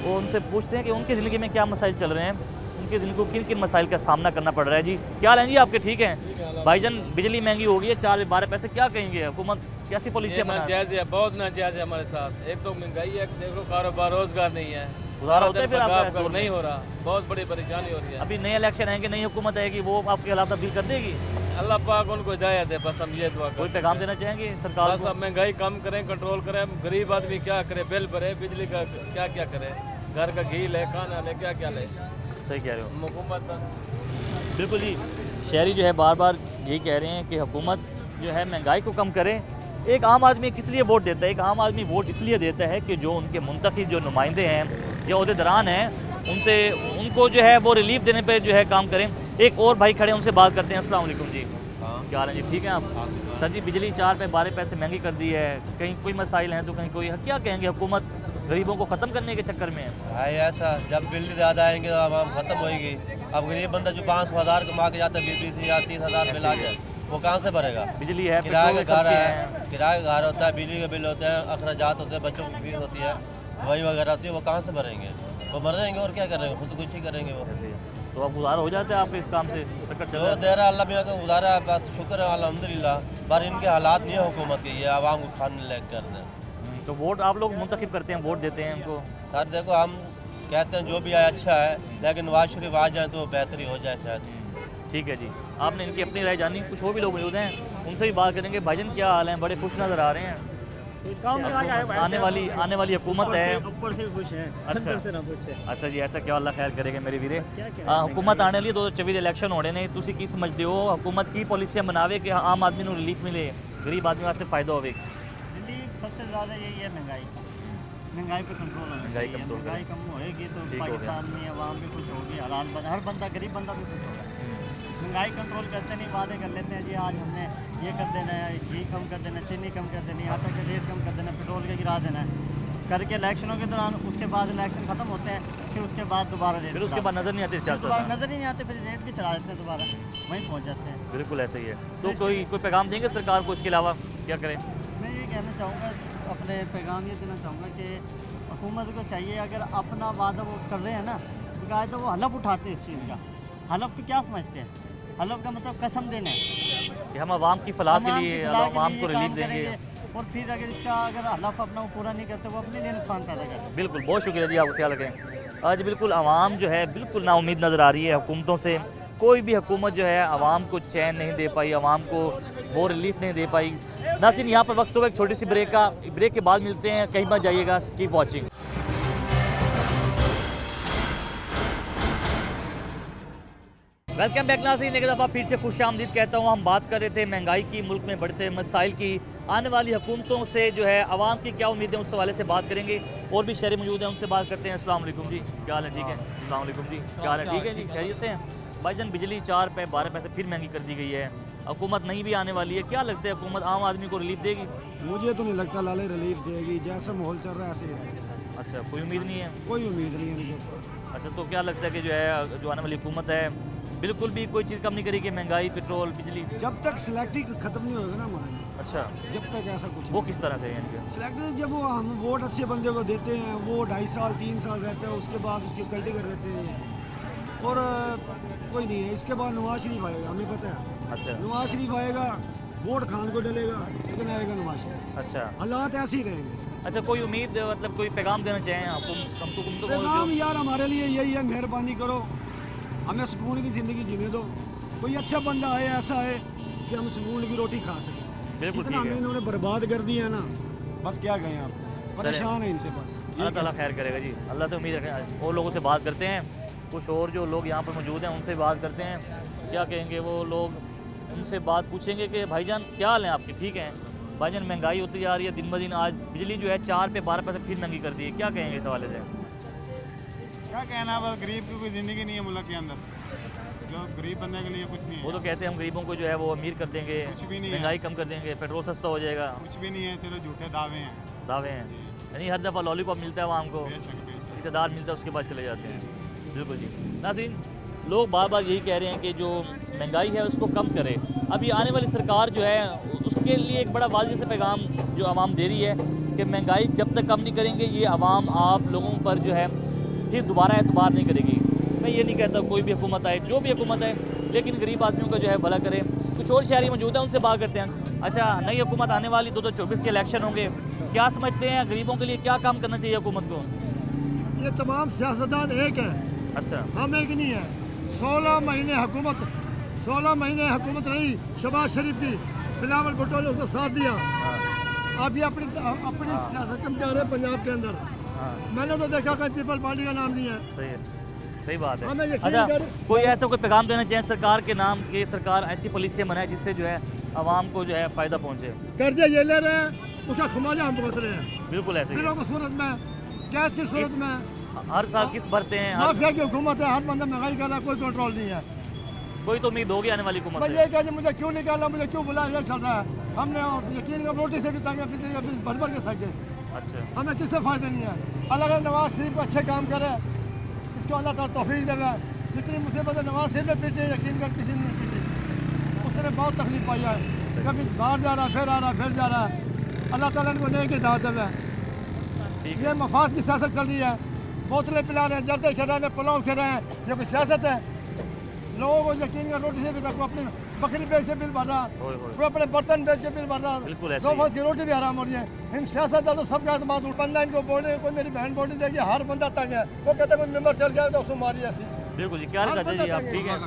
वो उनसे पूछते हैं कि उनकी ज़िंदगी में क्या मसाइल चल रहे हैं, उनकी ज़िंदगी को किन किन मसाइल का सामना करना पड़ रहा है। जी क्या हाल है जी आपके? ठीक हैं भाईजान, बिजली महंगी हो गई है 4-12 पैसे, क्या कहेंगे? हुकूमत कैसी पॉलिसी बना? नाजायज है, बहुत नाजायज है हमारे साथ। एक तो महंगाई है, देख लो कारोबार रोजगार नहीं है, गुजारा होता है फिर आपका आपका स्टोर में? नहीं हो रहा, बहुत बड़ी परेशानी हो रही है। अभी नए इलेक्शन आएंगे, नई हुकूमत आएगी, वो आपके हालात तब्दील कर देगी? अल्लाह पाक उनको हिदायत है, बस हम ये दुआ कोई करते पैगाम हैं। देना चाहेंगे सरकार बस को? अब महंगाई कम करें, कंट्रोल करें। गरीब आदमी क्या करे, बिल भरे, बिजली का क्या क्या करे, घर का घी ले, खाना ले, क्या क्या ले। सही कह रहे हो, हुकूमत बिल्कुल जी। शहरी जो है बार बार यही कह रहे हैं कि हुकूमत जो है महंगाई को कम करे। एक आम आदमी किस लिए वोट देता है? एक आम आदमी वोट इसलिए देता है कि जो उनके मुंतखब जो नुमाइंदे हैं या अहदेदारान हैं, उनसे उनको जो है वो रिलीफ देने पे जो है काम करें। एक और भाई खड़े हैं, उनसे बात करते हैं। अस्सलाम वालेकुम जी, क्या हाल है जी? ठीक है आप? सर जी, बिजली 4 पे 12 पैसे महंगी कर दी है, कहीं कोई मसाइल हैं तो कहीं कोई, क्या कहेंगे? हुकूमत गरीबों को ख़त्म करने के चक्कर में है? भाई ऐसा, जब बिजली ज़्यादा आएंगे तो आवाम ख़त्म होएगी। अब गरीब बंदा जो 500,000 कमा के जाता है, 20-20,000 30,000 बिल आ जाए, वो कहाँ से भरेगा? बिजली है, किराए पेट्रोल का के घर खर्चे है, हैं। किराए का घर होता है, बिजली के बिल होते हैं, अखराजात होते हैं, बच्चों की फीस होती है, दवाई वगैरह होती है, वो कहाँ से भरेंगे? वो मर जाएंगे और क्या करेंगे? खुद कुछ ही करेंगे वो। ऐसे ही। तो अब गुजारा हो जाता है आपके इस काम से? सकट चल जो रहा है? दे रहा है अल्लाह मियाँ का गुजारा है, बस शुक्र है अल्हम्दुलिल्लाह। पर इनके हालात नहीं है हुकूमत के, ये आवाम को खाने लायक कर दें। तो वोट आप लोग मुंतखब करते हैं, वोट देते हैं उनको? सर देखो, हम कहते हैं जो भी आए अच्छा है, लेकिन नवाज शरीफ आ जाए तो बेहतरी हो जाए शायद। ठीक है जी, आपने इनकी अपनी राय जानी। कुछ और भी लोग मौजूद हैं, उनसे भी बात करेंगे। भाईजान क्या हाल है? बड़े खुश नज़र आ रहे हैं। आने वाली हुकूमत है, ऊपर से खुश है, अच्छा जी, ऐसा क्या अल्लाह खैर करेगा मेरे वीरे। हुकूमत आने वाली 2024 इलेक्शन होने ने, तुसी की समझते हो हुकूमत की पॉलिसियां बनावे कि आम आदमी को रिलीफ मिले, गरीब आदमी वास्ते फायदा होवे? रिलीफ सबसे ज़्यादा यही है महंगाई का। महंगाई पे कंट्रोल होना महंगाई चाहिए। कंट्रोल महंगाई कम होएगी तो ठीक हो पाकिस्तान में आवाम भी कुछ होगी, हर बंदा गरीब बंदा भी कुछ होगा। महंगाई कंट्रोल करते नहीं, वादे कर लेते हैं जी आज हमने ये कर देना है, घी कम कर देना, चीनी कम कर देनी, आटा का रेट कम कर देना, पेट्रोल का गिरा देना है करके इलेक्शनों के दौरान। उसके बाद इलेक्शन ख़त्म होते हैं, फिर उसके बाद दोबारा रेट फिर उसके बाद नज़र नहीं आती दोबारा सियासत। नज़र ही नहीं आते, फिर रेट भी चढ़ा देते हैं, दोबारा वहीं पहुँच जाते हैं। बिल्कुल ऐसे ही है। तो कोई पैगाम देंगे सरकार को इसके अलावा? क्या करें? मैं ये कहना चाहूँगा, अपने पैगाम ये देना चाहूँगा कि हुकूमत को चाहिए, अगर अपना वादा वो कर रहे हैं ना, बाकायदा वो हलफ उठाते हैं इस चीज़ का। हलफ को क्या समझते हैं? हलफ का मतलब कसम देना है कि हम आवाम की फलाह के आवाम लिए, की फलाह के आवाम लिए को ये रिलीफ काम देंगे। करेंगे। और फिर अगर इसका अगर हलफ अपना वो पूरा नहीं करते, वो अपने लिए नुकसान पैदा करते हैं। बिल्कुल, बहुत शुक्रिया जी, आपको क्या लगे। आज बिल्कुल आवाम जो है बिल्कुल नाउम्मीद नज़र आ रही है हुकूमतों से। कोई भी हुकूमत जो है आवाम को चैन नहीं दे पाई, आवाम को वो रिलीफ नहीं दे पाई। नाज़रीन यहाँ पर वक्त हुआ एक छोटी सी ब्रेक का, ब्रेक के बाद मिलते हैं, कहीं मत जाइएगा, कीप वॉचिंग। वेलकम बैक नाज़रीन, एक दफ़ा फिर से खुश आमदीद कहता हूँ। हम बात कर रहे थे महंगाई की, मुल्क में बढ़ते मसाइल की, आने वाली हुकूमतों से जो है आवाम की क्या उम्मीदें, उस हवाले से बात करेंगे। और भी शहरी मौजूद हैं, उनसे बात करते हैं। अस्सलाम वालेकुम जी, क्या हाल है? ठीक है। अस्सलाम वालेकुम जी, क्या हाल है? ठीक है जी, खैरियत से हैं? भाईजान, बिजली 4 पे 12 पैसे फिर महंगी कर दी गई है, हुकूमत नहीं भी आने वाली है, क्या लगता है हुकूमत आम आदमी को रिलीफ देगी? मुझे तो नहीं लगता लाले रिलीफ देगी, जैसा माहौल चल रहा है ऐसे ही। अच्छा, कोई उम्मीद नहीं है? कोई उम्मीद नहीं है मुझे। अच्छा, तो क्या लगता है कि जो है जो आने वाली हुकूमत है बिल्कुल भी कोई चीज़ कम नहीं करेगी, महंगाई, पेट्रोल, बिजली? जब तक सिलेक्टिव खत्म नहीं होगा ना हमारा। अच्छा, जब तक ऐसा कुछ वो किस तरह से है? सिलेक्टिव जब वो हम वोट अच्छे बंदे को देते हैं, वो 2.5 साल 3 साल रहता है, उसके बाद उसकी कल्टी कर देते हैं और कोई नहीं है। इसके बाद नवाज शरीफ आएगा, हमें पता है। अच्छा, नवाज शरीफ आएगा, वोट खान को डलेगा, लेकिन आएगा नवाज शरीफ। अच्छा, हालात ऐसे ही रहेंगे। अच्छा, कोई उम्मीद, मतलब कोई पैगाम देना चाहें आप? तुम तो पैगाम यार हमारे लिए यही है, मेहरबानी करो, हमें सुकून की ज़िंदगी जीने दो। कोई अच्छा बंदा आए, ऐसा है कि हम सुकून की रोटी खा सकें। बिल्कुल जितना ठीक है। हमें इन्होंने बर्बाद कर दिया है ना, बस क्या कहें आप, परेशान है इनसे बस। अल्लाह ताला खैर करेगा जी, अल्लाह तो उम्मीद रखें। और लोगों से बात करते हैं, कुछ और जो लोग यहाँ पर मौजूद हैं उनसे बात करते हैं, क्या कहेंगे वो लोग, उनसे बात पूछेंगे कि भाईजान क्या हाल है आपके? ठीक है भाईजान, महंगाई होती जा रही है दिन ब दिन, आज बिजली जो है 4 पे 12 पैसे फिर महंगी कर दी है, क्या कहेंगे इस हवाले से? क्या कहना, बस गरीब की कोई ज़िंदगी नहीं है मुल्क के अंदर, जो गरीब बंदे के लिए कुछ नहीं है। वो तो कहते हैं हम गरीबों को जो है वो अमीर कर देंगे, कुछ भी नहीं है। महंगाई कम कर देंगे, पेट्रोल सस्ता हो जाएगा। कुछ भी नहीं है, सिर्फ झूठे दावे हैं। दावे हैं, यानी हर दफ़ा लॉलीपॉप मिलता है आवाम को, बेशक बेशक। इक़्तिदार मिलता है, उसके बाद चले जाते हैं। बिल्कुल जी नाज़रीन, लोग बार बार यही कह रहे हैं कि जो महंगाई है उसको कम करे। अभी आने वाली सरकार जो है उसके लिए एक बड़ा वाज़ेह से पैगाम जो आवाम दे रही है कि महंगाई जब तक कम नहीं करेंगे ये आवाम आप लोगों पर जो है फिर दोबारा एतबार नहीं करेगी। मैं ये नहीं कहता कोई भी हुकूमत आए, जो भी हुकूमत है, लेकिन गरीब आदमियों का जो है भला करे। कुछ और शहरी मौजूद हैं, उनसे बात करते हैं। अच्छा, नई हुकूमत आने वाली, 2024 के इलेक्शन होंगे, क्या समझते हैं गरीबों के लिए क्या काम करना चाहिए हुकूमत को? ये तमाम सियासतदान एक है, अच्छा, हम एक नहीं है। 16 महीने हुकूमत रही शहबाज शरीफ की, बिलावल भुट्टो ने उसको साथ दिया। आप ये अपनी सियासत कम कर रहे हैं पंजाब के अंदर। मैंने तो देखा कोई पीपल पार्टी का नाम नहीं है। सही है, सही बात है। हमें यकीन अच्छा, कर- कोई ऐसा कोई पैगाम देना चाहिए सरकार के नाम कि सरकार ऐसी पॉलिसियाँ बनाए जिससे जो है आवाम को जो है फ़ायदा पहुँचे? कर्जे ये ले रहे हैं, उसका खुमाजा हम भुगत रहे हैं, बिल्कुल ऐसे ही बिलों की सूरत में, गैस की सूरत में। हर साल किस्त भरते हैं, माफिया की हुकूमत है, हर बंदा महंगाई कर रहा है, कोई कंट्रोल नहीं है। कोई तो उम्मीद होगी आने वाली हुकूमत मैं से। ये कहा जी मुझे क्यों निकाला, मुझे क्यों बुलाया, ये चल रहा है। हमने यकीन कर रोटी से भी तंग है, बिजली का बिल भर भर के थक गए। अच्छा, हमें किससे फ़ायदा नहीं है। अल्लाह का नवाज शरीफ को अच्छे काम करे, इसको अल्लाह ताला तौफीक देवे। जितनी मुसीबतें नवाज शरीफ ने पीटी, यकीन कर किसी ने नहीं पीटी। उसने बहुत तकलीफ पाई है, कभी बाहर जा रहा है, फिर आ रहा है, फिर जा रहा है। अल्लाह ताला इनको नेक हिदायत देवे। ठीक ये मफाद की सियासत चल रही है, बोतलें पिला रहे हैं, जर्दे खिला रहे हैं, पुलाव खिला रहे हैं, ये कोई सियासत है? लोगों को यकीन कर रोटी से भी तक, वो अपनी बकरी बेच के बिल भर रहा, वो अपने बर्तन बेच के बिल भर रहा, बिल्कुल ऐसे 2 ही। फर्स्ट की रोटी भी हराम हो रही है। इन सियासत तो सबका एतमाद बंदा इनको बोले, कोई मेरी बहन बोली देगी, हर बंदा तंग है। वो कहता है कोई मेंबर चल गया तो उसको मारी ऐसी। बिल्कुल जी, क्या करते जी आप? ठीक है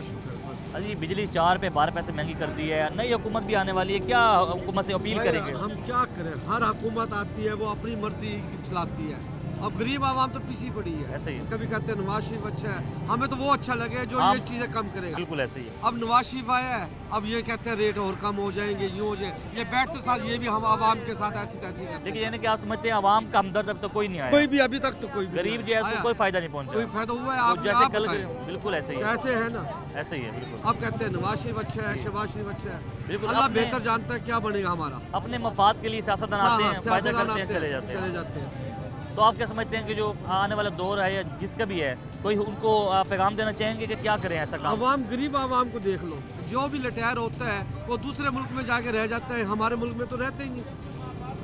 अजी, बिजली 4 पे 12 पैसे महंगी कर दी है, नई हुकूमत भी आने वाली है, क्या हुकूमत से अपील करेंगे? हम क्या करें, हर हुकूमत आती है वो अपनी मर्जी चलाती है। अब गरीब आवाम तो पीछे पड़ी है। ऐसे ही है। कभी कहते हैं नवाज शरीफ अच्छा है, हमें तो वो अच्छा लगे जो हम- ये चीज़ें कम करेगा। बिल्कुल ऐसे ही है। अब नवाज शरीफ आया है, अब ये कहते हैं रेट और कम हो जाएंगे, यूँ हो जाए, ये बैठ तो साथ ये भी हम आवाम के साथ ऐसी तैसी करते लेकिन यानी कि आप समझते हैं आवाम का हमदर्द अब तो कोई नहीं आया, कोई भी अभी तक तो कोई भी गरीब नहीं जो है उसको आया। कोई फायदा नहीं पहुंचा। कोई फायदा हुआ है? वो आप जैसे आप कल बताएं। बिल्कुल ऐसे ही है, कैसे है ना, ऐसे ही है बिल्कुल। अब कहते हैं नवाज शरीफ अच्छा है, शहबाज शरीफ अच्छा है, बिल्कुल, अल्लाह अपने- बेहतर जानता है क्या बनेगा हमारा। अपने मफाद के लिए सियासतदान आते हैं, फायदा सियासतदान करते हैं, आते चले हैं, जाते हैं। चले जाते हैं। तो आप क्या समझते हैं कि जो आने वाला दौर है या जिसका भी है, कोई उनको पैगाम देना चाहेंगे कि क्या करें ऐसा काम? आवाम, गरीब आवाम को देख लो, जो भी लटैर होता है वो दूसरे मुल्क में जाके रह जाता है, हमारे मुल्क में तो रहते ही नहीं।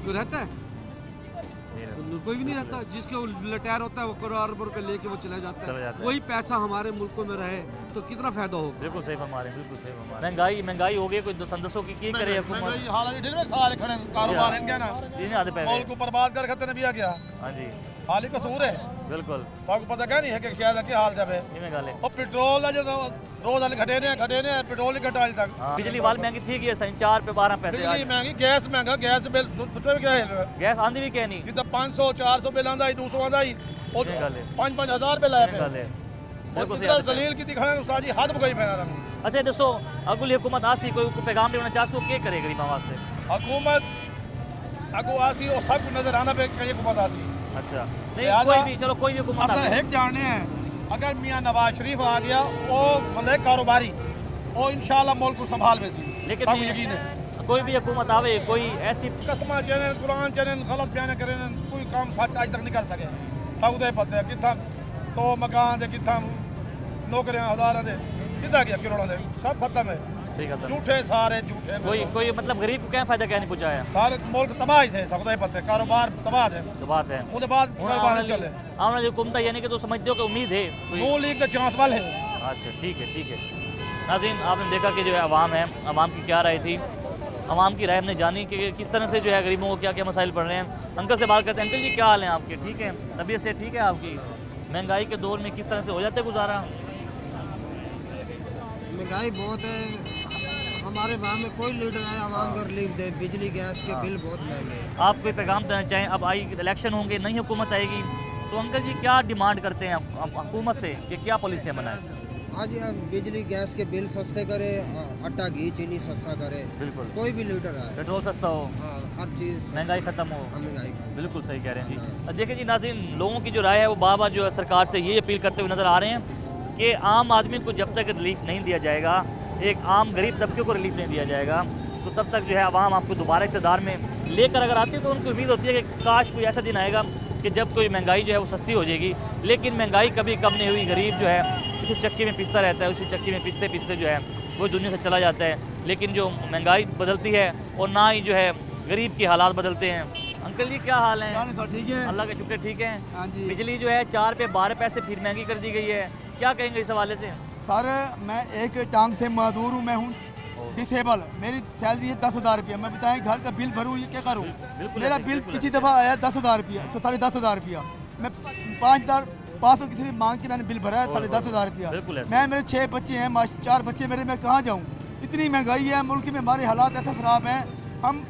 कोई रहता है? कोई भी नहीं रहता। जिसके लटैर होता है वो करोड़ अरब रुपए लेके वो चला जाता है। वही पैसा हमारे मुल्कों में रहे तो कितना फायदा होगा। बिल्कुल सही फरमा रहे हैं, बिल्कुल सही फरमा रहे हैं। महंगाई हो गई, कोई दसों की करे हुकूमत। सारे खड़े कारोबार हैं क्या ना ये नहीं आते पैसे। मुल्क को बर्बाद कर खतने भी आ गया। हाँ जी हाल ही कसूर है। बिल्कुल आपको पता क्या नहीं है कि शायद क्या हाल जब है इनमें गाले। और पेट्रोल है जो रोज वाले घटे ने पेट्रोल नहीं घटा आज तक। बिजली वाल महंगी थी कि 4 पे 12 पैसे। बिजली महंगी, गैस महंगा, गैस बिल क्या है, गैस आंधी भी क्या नहीं जितना 500 400 बिल आंदा 200 आंदा ही और 5-5 हज़ार बिल आया पे जलील की दिखाना उस्ताद जी हाथ गई फैला। अच्छा दोस्तों अगली हुकूमत आसी कोई पैगाम देना चाहते हो क्या करे गरीबों वास्ते? हुकूमत अगो आसी और सब नजर आना पे कहीं हुकूमत आसी। अच्छा नहीं कोई भी, चलो कोई भी हुकूमत असल एक जानने हैं अगर मियां नवाज शरीफ आ गया वो बंदे कारोबारी वो इंशाल्लाह मुल्क को संभाल में सी। लेकिन यकीन है कोई भी हुकूमत आवे कोई ऐसी कसमा चैनल कुरान चैनल गलत बयान करें कोई काम सच आज तक नहीं कर सके। सब दे पता कितना 100 मकान दे कितना नौकरियां हज़ारां दे कितना गया करोड़ों दे सब खत्म है। झूठे सारे झूठे। कोई मतलब गरीब को क्या फायदा क्या नहीं पहुंचाया? सारे मुल्क तबाह ही थे, सब दे पता कारोबार तबाह थे। बात है उसके बाद कारोबार चले आने वाली हुकूमत यानी कि तो समझते हो कि उम्मीद है नून लीग का चांस वाल है। अच्छा ठीक है ठीक है। नाज़रीन आपने देखा कि जो है अवाम है, अवाम की क्या राय थी, अवाम की राय हमने जानी कि किस तरह से जो है गरीबों को क्या क्या मसाइल पड़ रहे हैं। अंकल से बात करते हैं। अंकल जी क्या हाल है आपके? ठीक है, तबीयत से ठीक है आपकी? महंगाई के दौर में किस तरह से हो जाते गुजारा? महंगाई बहुत है, हमारे वहाँ में कोई लीडर है आवाम को रिलीफ दे। बिजली गैस के बिल बहुत महंगे हैं। आप कोई पैगाम देना चाहें? अब आई इलेक्शन होंगे, नई हुकूमत आएगी, तो अंकल जी क्या डिमांड करते हैं हुकूमत से कि क्या पॉलिसियाँ बनाएं? आज बिजली गैस के बिल सस्ते करे, आटा घी चीनी सस्ता करे। बिल्कुल कोई भी लीडर है, पेट्रोल सस्ता हो, हाँ हर चीज़, महंगाई ख़त्म हो। महंगाई बिल्कुल सही कह रहे हैं जी। देखिए जी नाज़रीन लोगों की जो राय है वो बार बार जो है सरकार से ये अपील करते हुए नज़र आ रहे हैं कि आम आदमी को जब तक रिलीफ नहीं दिया जाएगा, एक आम गरीब तबके को रिलीफ नहीं दिया जाएगा, तो तब तक जो है आवाम आपको दोबारा इक़्तिदार में लेकर अगर आती है तो उनको उम्मीद होती है कि काश कोई ऐसा दिन आएगा कि जब कोई महंगाई जो है वो सस्ती हो जाएगी। लेकिन महंगाई कभी कम नहीं हुई, गरीब जो है उसी चक्की में पिसता रहता है, उसी चक्की में पिसते पिसते जो है वो दुनिया से चला जाता है। लेकिन जो महंगाई बदलती है और ना ही जो है गरीब के हालात बदलते हैं। अंकल जी क्या हाल है? ठीक है, अल्लाह का शुक्र ठीक है। हाँ जी। बिजली जो है 4 पे 12 पैसे फिर महंगी कर दी गई है, क्या कहेंगे इस हवाले से? सर मैं एक टांग से मजदूर हूँ, मैं हूँ डिसेबल, मेरी सैलरी है 10,000 रुपया। मैं बताएं घर का बिल भरूँ ये क्या करूँ? मेरा बिल पिछली दफ़ा आया 10,000 रुपया, 10,500 रुपया। मैं 5,500 किसी से मांग के मैंने बिल भरा है 10,500 रुपया। मैं मेरे 6 बच्चे हैं, 4 बच्चे मेरे, मैं कहाँ जाऊँ? इतनी महंगाई है मुल्क में, हमारे हालात ऐसे ख़राब हैं।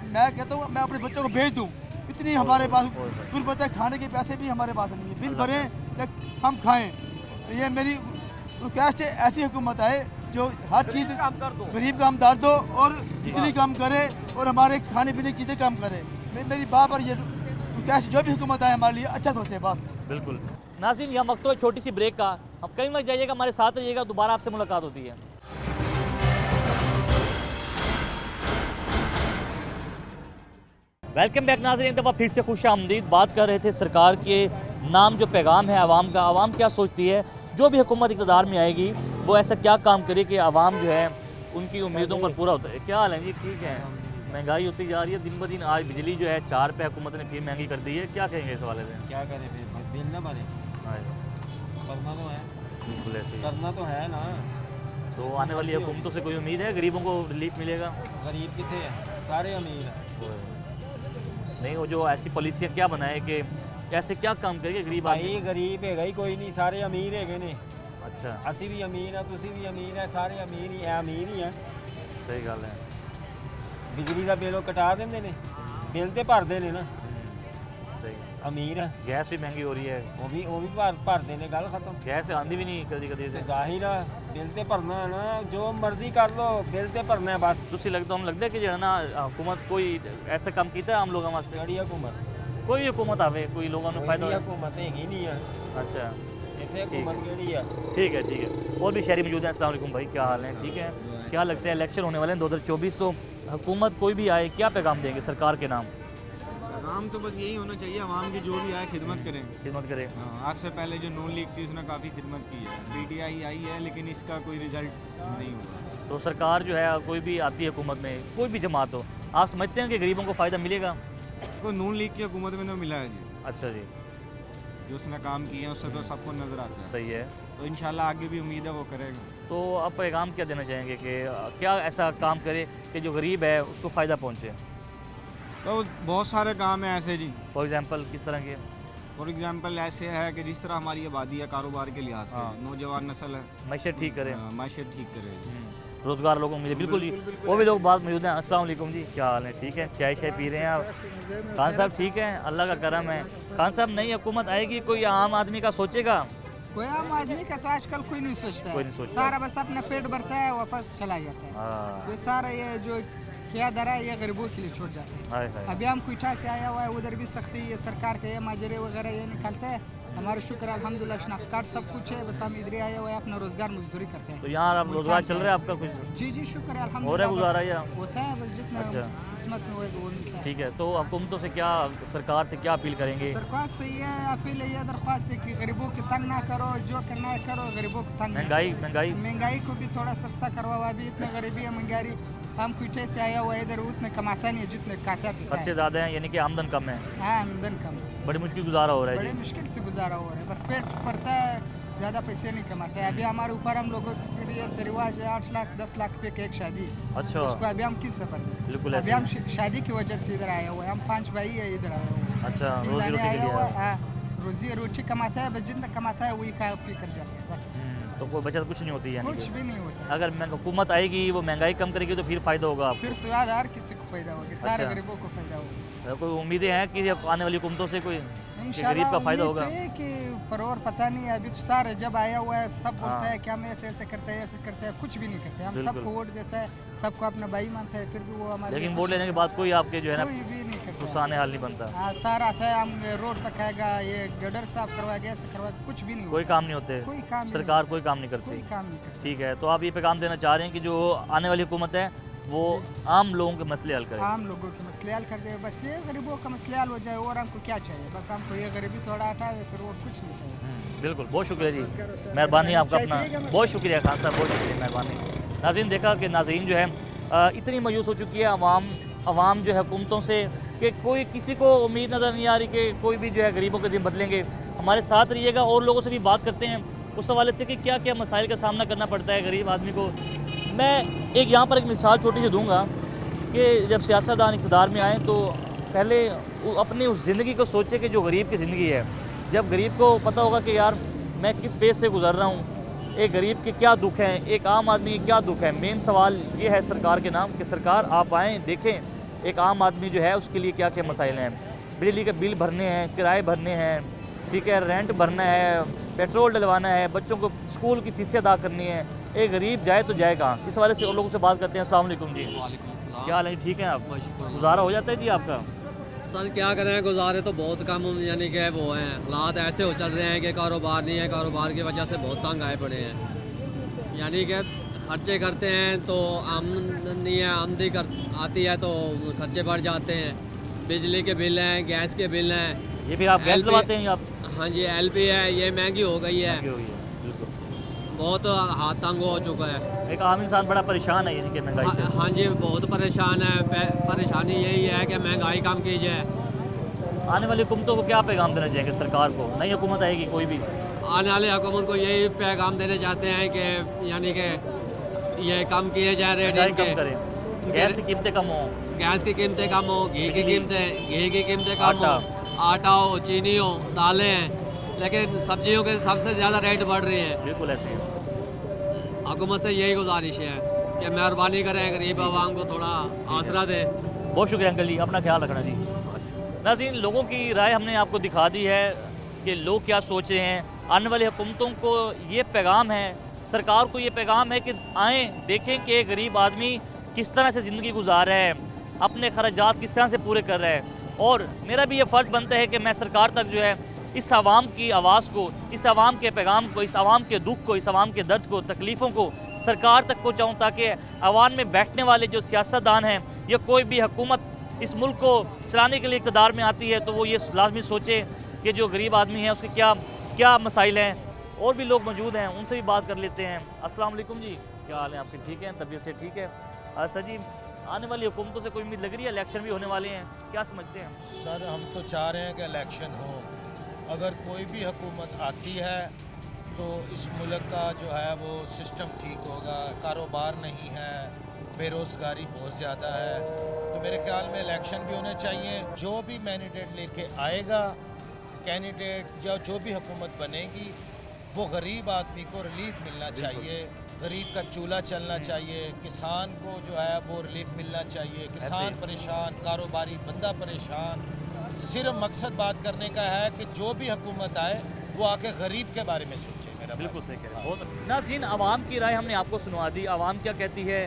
मैं कहता हूँ मैं अपने बच्चों को भेज दूँ, इतनी हमारे पास गुरबत है, खाने के पैसे भी हमारे पास नहीं है। बिल भरें या हम खाएँ। ये मेरी रिक्वेस्ट है, ऐसी हुकूमत आए जो हर चीज़ गरीब का हम दर्द दो और बिजली कम करे और हमारे खाने पीने की चीज़ें कम करे। मेरी बात पर ये रिक्वेस्ट, जो भी हुकूमत आए हमारे लिए अच्छा सोचे बस। बिल्कुल नाज़रीन यहाँ वक्त तो छोटी सी ब्रेक का, अब कहीं मत जाइएगा, हमारे साथ रहिएगा, दोबारा आपसे मुलाकात होती है। वेलकम बैक नाज़रीन, एक दफ़ा फिर से खुश आमदीद। बात कर रहे थे सरकार के नाम जो पैगाम है आवाम का, आवाम क्या सोचती है जो भी हुकूमत इक़्तिदार में आएगी वो ऐसा क्या काम करे कि आवाम जो है उनकी उम्मीदों पर पूरा होता है। क्या हाल है जी? ठीक है। महंगाई होती जा रही है दिन ब दिन, आज बिजली जो है 4 पे हुकूमत ने फिर महंगी कर दी है, क्या कहेंगे इस वाले में? क्या करें फिर, बिल ना भरे, करना तो है, बिल्कुल ऐसे करना तो है ना। तो आने वाली हुकूमतों से कोई उम्मीद है गरीबों को रिलीफ मिलेगा? गरीब कितने हैं, सारे अमीर हैं। नहीं, वो जो ऐसी पॉलिसियाँ क्या बनाए कि ऐसे क्या काम करेंगे गरीब आदमी? भाई गरीब है ही कोई नहीं, सारे अमीर है ने। अच्छा, असी भी अमीर है, तुसी भी अमीर है, सारे अमीर ही है, अमीर ही है। सही गल है। बिजली का बिल कटा देंगे ने, बिल तो भरते ने ना, सही अमीर है। गैस भी महंगी हो रही है, वो भी भरते ने, गल खत्म। गैस आंदी भी नहीं कभी कभी तो जाहिर है बिल तो भरना है ना, जो मर्जी कर लो बिल तो भरना है बस। तुसी लगता है कि जो है ना हुकूमत कोई ऐसा काम किया है आम लोगों वास्ते? जड़ी हुकूमत कोई भी हुकूमत आवे कोई लोगों को फायदा हो? हुकूमत है नहीं है। अच्छा इतने हुकूमत केड़ी है? ठीक है ठीक है। और भी शहरी मौजूद हैं। अस्सलाम वालेकुम भाई, क्या हाल है? ठीक है। क्या लगता है इलेक्शन होने वाले हैं 2024, तो हुकूमत कोई भी आए क्या पैगाम देंगे सरकार के नाम? पैगाम तो बस यही होना चाहिए, आवाम की जो भी आए खिदमत करें। खिदमत करें। आज से पहले जो नून लीग थी उसने काफ़ी खिदमत की है, PTI आई है लेकिन इसका कोई रिजल्ट नहीं हुआ। तो सरकार जो है कोई भी आती है हुकूमत में, कोई भी जमात हो, आप समझते हैं कि गरीबों को फ़ायदा मिलेगा? तो नून लीग की हुकूमत में तो मिला है जी। अच्छा जी, जो उसने काम किए हैं उससे तो सबको नज़र आता है। सही है। तो इंशाल्लाह आगे भी उम्मीद है वो करेगा। तो आप पैगाम क्या देना चाहेंगे कि क्या ऐसा काम करे कि जो गरीब है उसको फ़ायदा पहुँचे? तो बहुत सारे काम हैं ऐसे जी। फॉर एग्ज़ाम्पल किस तरह के? फॉर एग्जांपल ऐसे है कि जिस तरह हमारी आबादी है कारोबार के लिहाज से, नौजवान नस्ल है, मैशत ठीक करे, माशियत ठीक करे, रोज़गार लोगों को मिले। बिल्कुल जी, वो भी लोग बात मौजूद हैं। अस्सलाम वालेकुम जी, क्या हाल है? ठीक है, चाय शाय पी रहे हैं आप? खान साहब ठीक है, अल्लाह का करम है। खान साहब नई हुकूमत आएगी, कोई आम आदमी का सोचेगा? कोई आम आदमी का तो आजकल कोई नहीं सोचता कोई है, नहीं सोचता। सारा बस अपना पेट भरता है वापस चला जाता है। हाँ, ये सारा ये जो किया दरा है ये गरीबों के लिए छूट जाता है। हाय हाय। अभी हम क्वेटा से आया हुआ है, उधर भी सख्ती ये सरकार के ये माजरे वगैरह ये निकालते हैं। हमारा शुक्र है अल्हम्दुलिल्लाह, शनाख्त कार्ड सब कुछ है, बस हम इधर ही आए हुए हैं अपना रोजगार मजदूरी करते हैं। तो यहाँ आप रोज़गार चल रहा है आपका कुछ? जी जी शुक्र है हो रहा है अल्हम्दुलिल्लाह, गुजारा बस या? होता है बस जितना अच्छा। किस्मत में होगा वो मिलता है। ठीक है, तो हुकूमतों से क्या, सरकार से क्या अपील करेंगे? सरकार से ये अपील है, ये दरख्वास्त है कि गरीबों को तंग ना करो, जो करना है करो, गरीबों को तंग ना महंगाई करो। महंगाई महंगाई को भी थोड़ा सस्ता करवाओ। अभी इतना गरीबी है, महंगाई। हम क्वेटे से आया हुआ है, इधर उतने कमाता नहीं है जितने खाता पीता खर्चे है। ज़्यादा हैं, यानी कि आमदन कम है, हाँ आमदन कम है, बड़ी मुश्किल गुजारा हो रहा है बड़े जी। मुश्किल से गुजारा हो रहा है, बस पेट भरता है, ज़्यादा पैसे नहीं कमाते हैं। अभी हमारे ऊपर हम लोगों के लिए से रिवाज है 8 लाख 10 लाख रुपये की एक शादी। अच्छा, उसको अभी हम किस सफर दें? बिल्कुल अभी ऐसे हम शादी की वजह से इधर आए हुए हैं। हम 5 भाई है, इधर आए हुए हैं। अच्छा, तीन रोजी लाने रोटी के आया लिए हुआ आए। है, हाँ, रोजी रोटी कमाता है, बस जितना कमाता है वही खा पी कर जाते हैं बस, तो कोई बचत कुछ नहीं होती है यानी कुछ कि? भी नहीं होता। अगर हुकूमत आएगी, वो महंगाई कम करेगी तो फिर फ़ायदा होगा आपको? फिर तो यार हर किसी को फायदा होगा, सारे अच्छा। गरीबों को फायदा होगा। कोई उम्मीदें हैं कि आने वाली हुकूमतों से कोई कि इंशाल्लाह गरीब का फ़ायदा उम्मीद होगा? तो है कि पर और पता नहीं है, अभी तो सारे जब आया हुआ है सब बोलता हाँ। है कि हम ऐसे ऐसे करते हैं, ऐसे करते हैं, कुछ भी नहीं करते। हम बिल्कुल। सबको वोट देता है, सबको अपना भाई मानता है, फिर भी वो हमारे लेकिन लिए वोट कुछ लेने के नहीं बाद कोई आपके जो है करता। ना कोई भी नहीं करता उसका आने हाल नहीं बनता, है। हाँ, सारा आता है, हम रोड पकाएगा, ये गडर साफ करवाएगा, ऐसे करवाएगा, कुछ भी नहीं कोई होता। काम नहीं होते, कोई काम नहीं सरकार होता। कोई काम नहीं कोई करती। काम नहीं करता। ठीक है, तो आप ये पैगाम देना चाह रहे हैं कि जो आने वाली हुकूमत है वो आम लोगों के मसले हल करे? आम लोगों के मसले हल कर दे, बस ये गरीबों का मसले हल हो जाए, और हमको क्या चाहिए? बस हमको ये गरीबी थोड़ा हटा दे, फिर और कुछ नहीं चाहिए। बिल्कुल, बहुत शुक्रिया जी, मेहरबानी आपका अपना, बहुत शुक्रिया खान साहब, बहुत शुक्रिया, मेहरबानी। नाज़रीन देखा कि नाज़रीन जो है इतनी मायूस हो चुकी है अवाम जो है हुकूमतों से कि कोई किसी को उम्मीद नज़र नहीं आ रही कि कोई भी जो है गरीबों के दिन बदलेंगे। हमारे साथ रहिएगा, और लोगों से भी बात करते हैं उस हवाले से कि क्या क्या मसाइल का सामना करना पड़ता है गरीब आदमी को। मैं एक यहाँ पर एक मिसाल छोटी सी दूँगा कि जब सियासतदान इक़्तिदार में आए तो पहले अपनी उस ज़िंदगी को सोचे कि जो गरीब की ज़िंदगी है। जब गरीब को पता होगा कि यार मैं किस फेज़ से गुजर रहा हूँ, एक गरीब के क्या दुख हैं, एक आम आदमी के क्या दुख है। मेन सवाल ये है सरकार के नाम कि सरकार आप आएँ, देखें एक आम आदमी जो है उसके लिए क्या क्या मसाइल हैं। बिजली के बिल भरने हैं, किराए भरने हैं, ठीक है, रेंट भरना है, पेट्रोल डलवाना है, बच्चों को स्कूल की फीसें अदा करनी है। एक गरीब जाए तो जाए कहाँ? इस वाले से और लोगों से बात करते हैं। अस्सलाम वालेकुम जी। क्या हाल है? ठीक है आप? गुजारा हो जाता है जी आपका? सर क्या करें, गुजारे तो बहुत कम यानी कि वो हैं, हालात ऐसे हो चल रहे हैं कि कारोबार नहीं है, कारोबार की वजह से बहुत तंग आए पड़े हैं। यानी कि खर्चे करते हैं तो आमदनी है, आमदनी कर आती है तो खर्चे बढ़ जाते हैं। बिजली के बिल हैं, गैस के बिल हैं। ये भी आप गैस लगवाते हैं आप? हाँ जी, LP है, ये महंगी हो गई है, बहुत हाथ तंग हो चुका है। एक आम इंसान बड़ा परेशान है यानी कि महंगाई से। हाँ जी, बहुत परेशान है। परेशानी यही है कि महंगाई कम की जाए। आने वाली हुकूमतों को क्या पैगाम देना चाहेंगे सरकार को? नई हुकूमत आएगी कोई भी, आने वाली हुकूमत को यही पैगाम देना चाहते हैं कि यानी कि ये कम किए जाए रेट महंगाई इनके, कम करें, गैस की कीमतें कम हो, गैस की कीमतें कम हो, घी की कीमतें कम हो, आटा हो, चीनी हो, दालें हैं, लेकिन सब्जियों के सबसे ज़्यादा रेट बढ़ रही है। बिल्कुल ऐसे ही। हुकूमत से यही गुजारिश है कि मेहरबानी करें, गरीब आवाम को थोड़ा आसरा दें। बहुत शुक्रिया अंकल जी, अपना ख्याल रखना जी। नाज़रीन लोगों की राय हमने आपको दिखा दी है कि लोग क्या सोच रहे हैं। आने वाली हुकूमतों को ये पैगाम है, सरकार को ये पैगाम है कि आएँ देखें कि एक गरीब आदमी किस तरह से ज़िंदगी गुजार रहा है, अपने खर्चात किस तरह से पूरे कर रहा है। और मेरा भी ये फ़र्ज़ बनता है कि मैं सरकार तक जो है इस आवाम की आवाज़ को, इस आवाम के पैगाम को, इस आवाम के दुख को, इस आवाम के दर्द को, तकलीफ़ों को सरकार तक पहुँचाऊँ, ताकि आवाम में बैठने वाले जो सियासतदान हैं या कोई भी हुकूमत इस मुल्क को चलाने के लिए इक़्तिदार में आती है तो वो ये लाजमी सोचे कि जो गरीब आदमी है उसके क्या क्या मसाइल हैं। और भी लोग मौजूद हैं, उनसे भी बात कर लेते हैं। अस्सलाम वालेकुम जी, क्या हाल है आपके? ठीक है, तबीयत से ठीक है? सर जी, आने वाली हुकूमतों से कोई उम्मीद लग रही है? इलेक्शन भी होने वाले हैं, क्या समझते हैं? सर हम तो चाह रहे हैं कि इलेक्शन हो। अगर कोई भी हुकूमत आती है तो इस मुल्क का जो है वो सिस्टम ठीक होगा। कारोबार नहीं है, बेरोज़गारी बहुत ज़्यादा है। तो मेरे ख्याल में इलेक्शन भी होने चाहिए। जो भी मैंडेट लेके आएगा कैंडिडेट या जो भी हुकूमत बनेगी, वो गरीब आदमी को रिलीफ मिलना चाहिए, गरीब का चूल्हा चलना चाहिए, किसान को जो है वो रिलीफ मिलना चाहिए। किसान परेशान, कारोबारी बंदा परेशान। सिर्फ मकसद बात करने का है कि जो भी हुकूमत आए वो आके गरीब के बारे में सोचे। मेरा बिल्कुल सही कह रहे हैं। बहुत नाज़रीन, आवाम की राय हमने आपको सुनवा दी। आवाम क्या कहती है,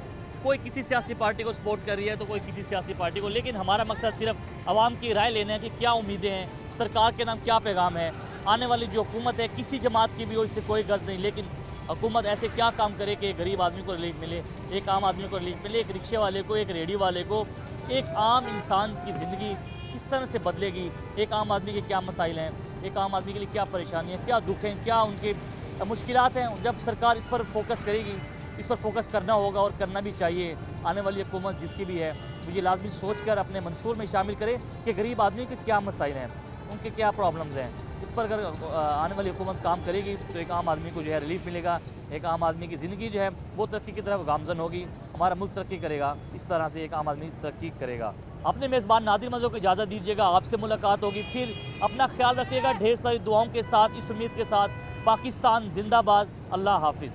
कोई किसी सियासी पार्टी को सपोर्ट कर रही है तो कोई किसी सियासी पार्टी को, लेकिन हमारा मकसद सिर्फ आवाम की राय लेना है कि क्या उम्मीदें हैं, सरकार के नाम क्या पैगाम है। आने वाली जो हुकूमत है किसी जमात की भी हो, इससे कोई गर्ज नहीं, लेकिन हुकूमत ऐसे क्या काम करे कि एक गरीब आदमी को रिलीफ मिले, एक आम आदमी को रिलीफ मिले, एक रिक्शे वाले को, एक रेडी वाले को, एक आम इंसान की ज़िंदगी किस तरह से बदलेगी, एक आम आदमी के क्या मसाइल हैं, एक आम आदमी के लिए क्या परेशानी है, क्या दुख हैं, क्या उनके मुश्किलात हैं। जब सरकार इस पर फोकस करेगी, इस पर फोकस करना होगा और करना भी चाहिए। आने वाली हुकूमत जिसकी भी है तो ये लाजमी सोच कर अपने मंशूर में शामिल करे कि गरीब आदमी के क्या मसाइल हैं, उनके क्या प्रॉब्लम्स हैं। इस पर अगर आने वाली हुकूमत काम करेगी तो एक आम आदमी को जो है रिलीफ मिलेगा, एक आम आदमी की ज़िंदगी जो है वो तरक्की की तरफ गामजन होगी, हमारा मुल्क तरक्की करेगा। इस तरह से एक आम आदमी तरक्की करेगा। अपने मेज़बान नादिर मज़हर को इजाज़त दीजिएगा, आपसे मुलाकात होगी फिर। अपना ख्याल रखिएगा, ढेर सारी दुआओं के साथ, इस उम्मीद के साथ, पाकिस्तान जिंदाबाद। अल्लाह हाफिज़।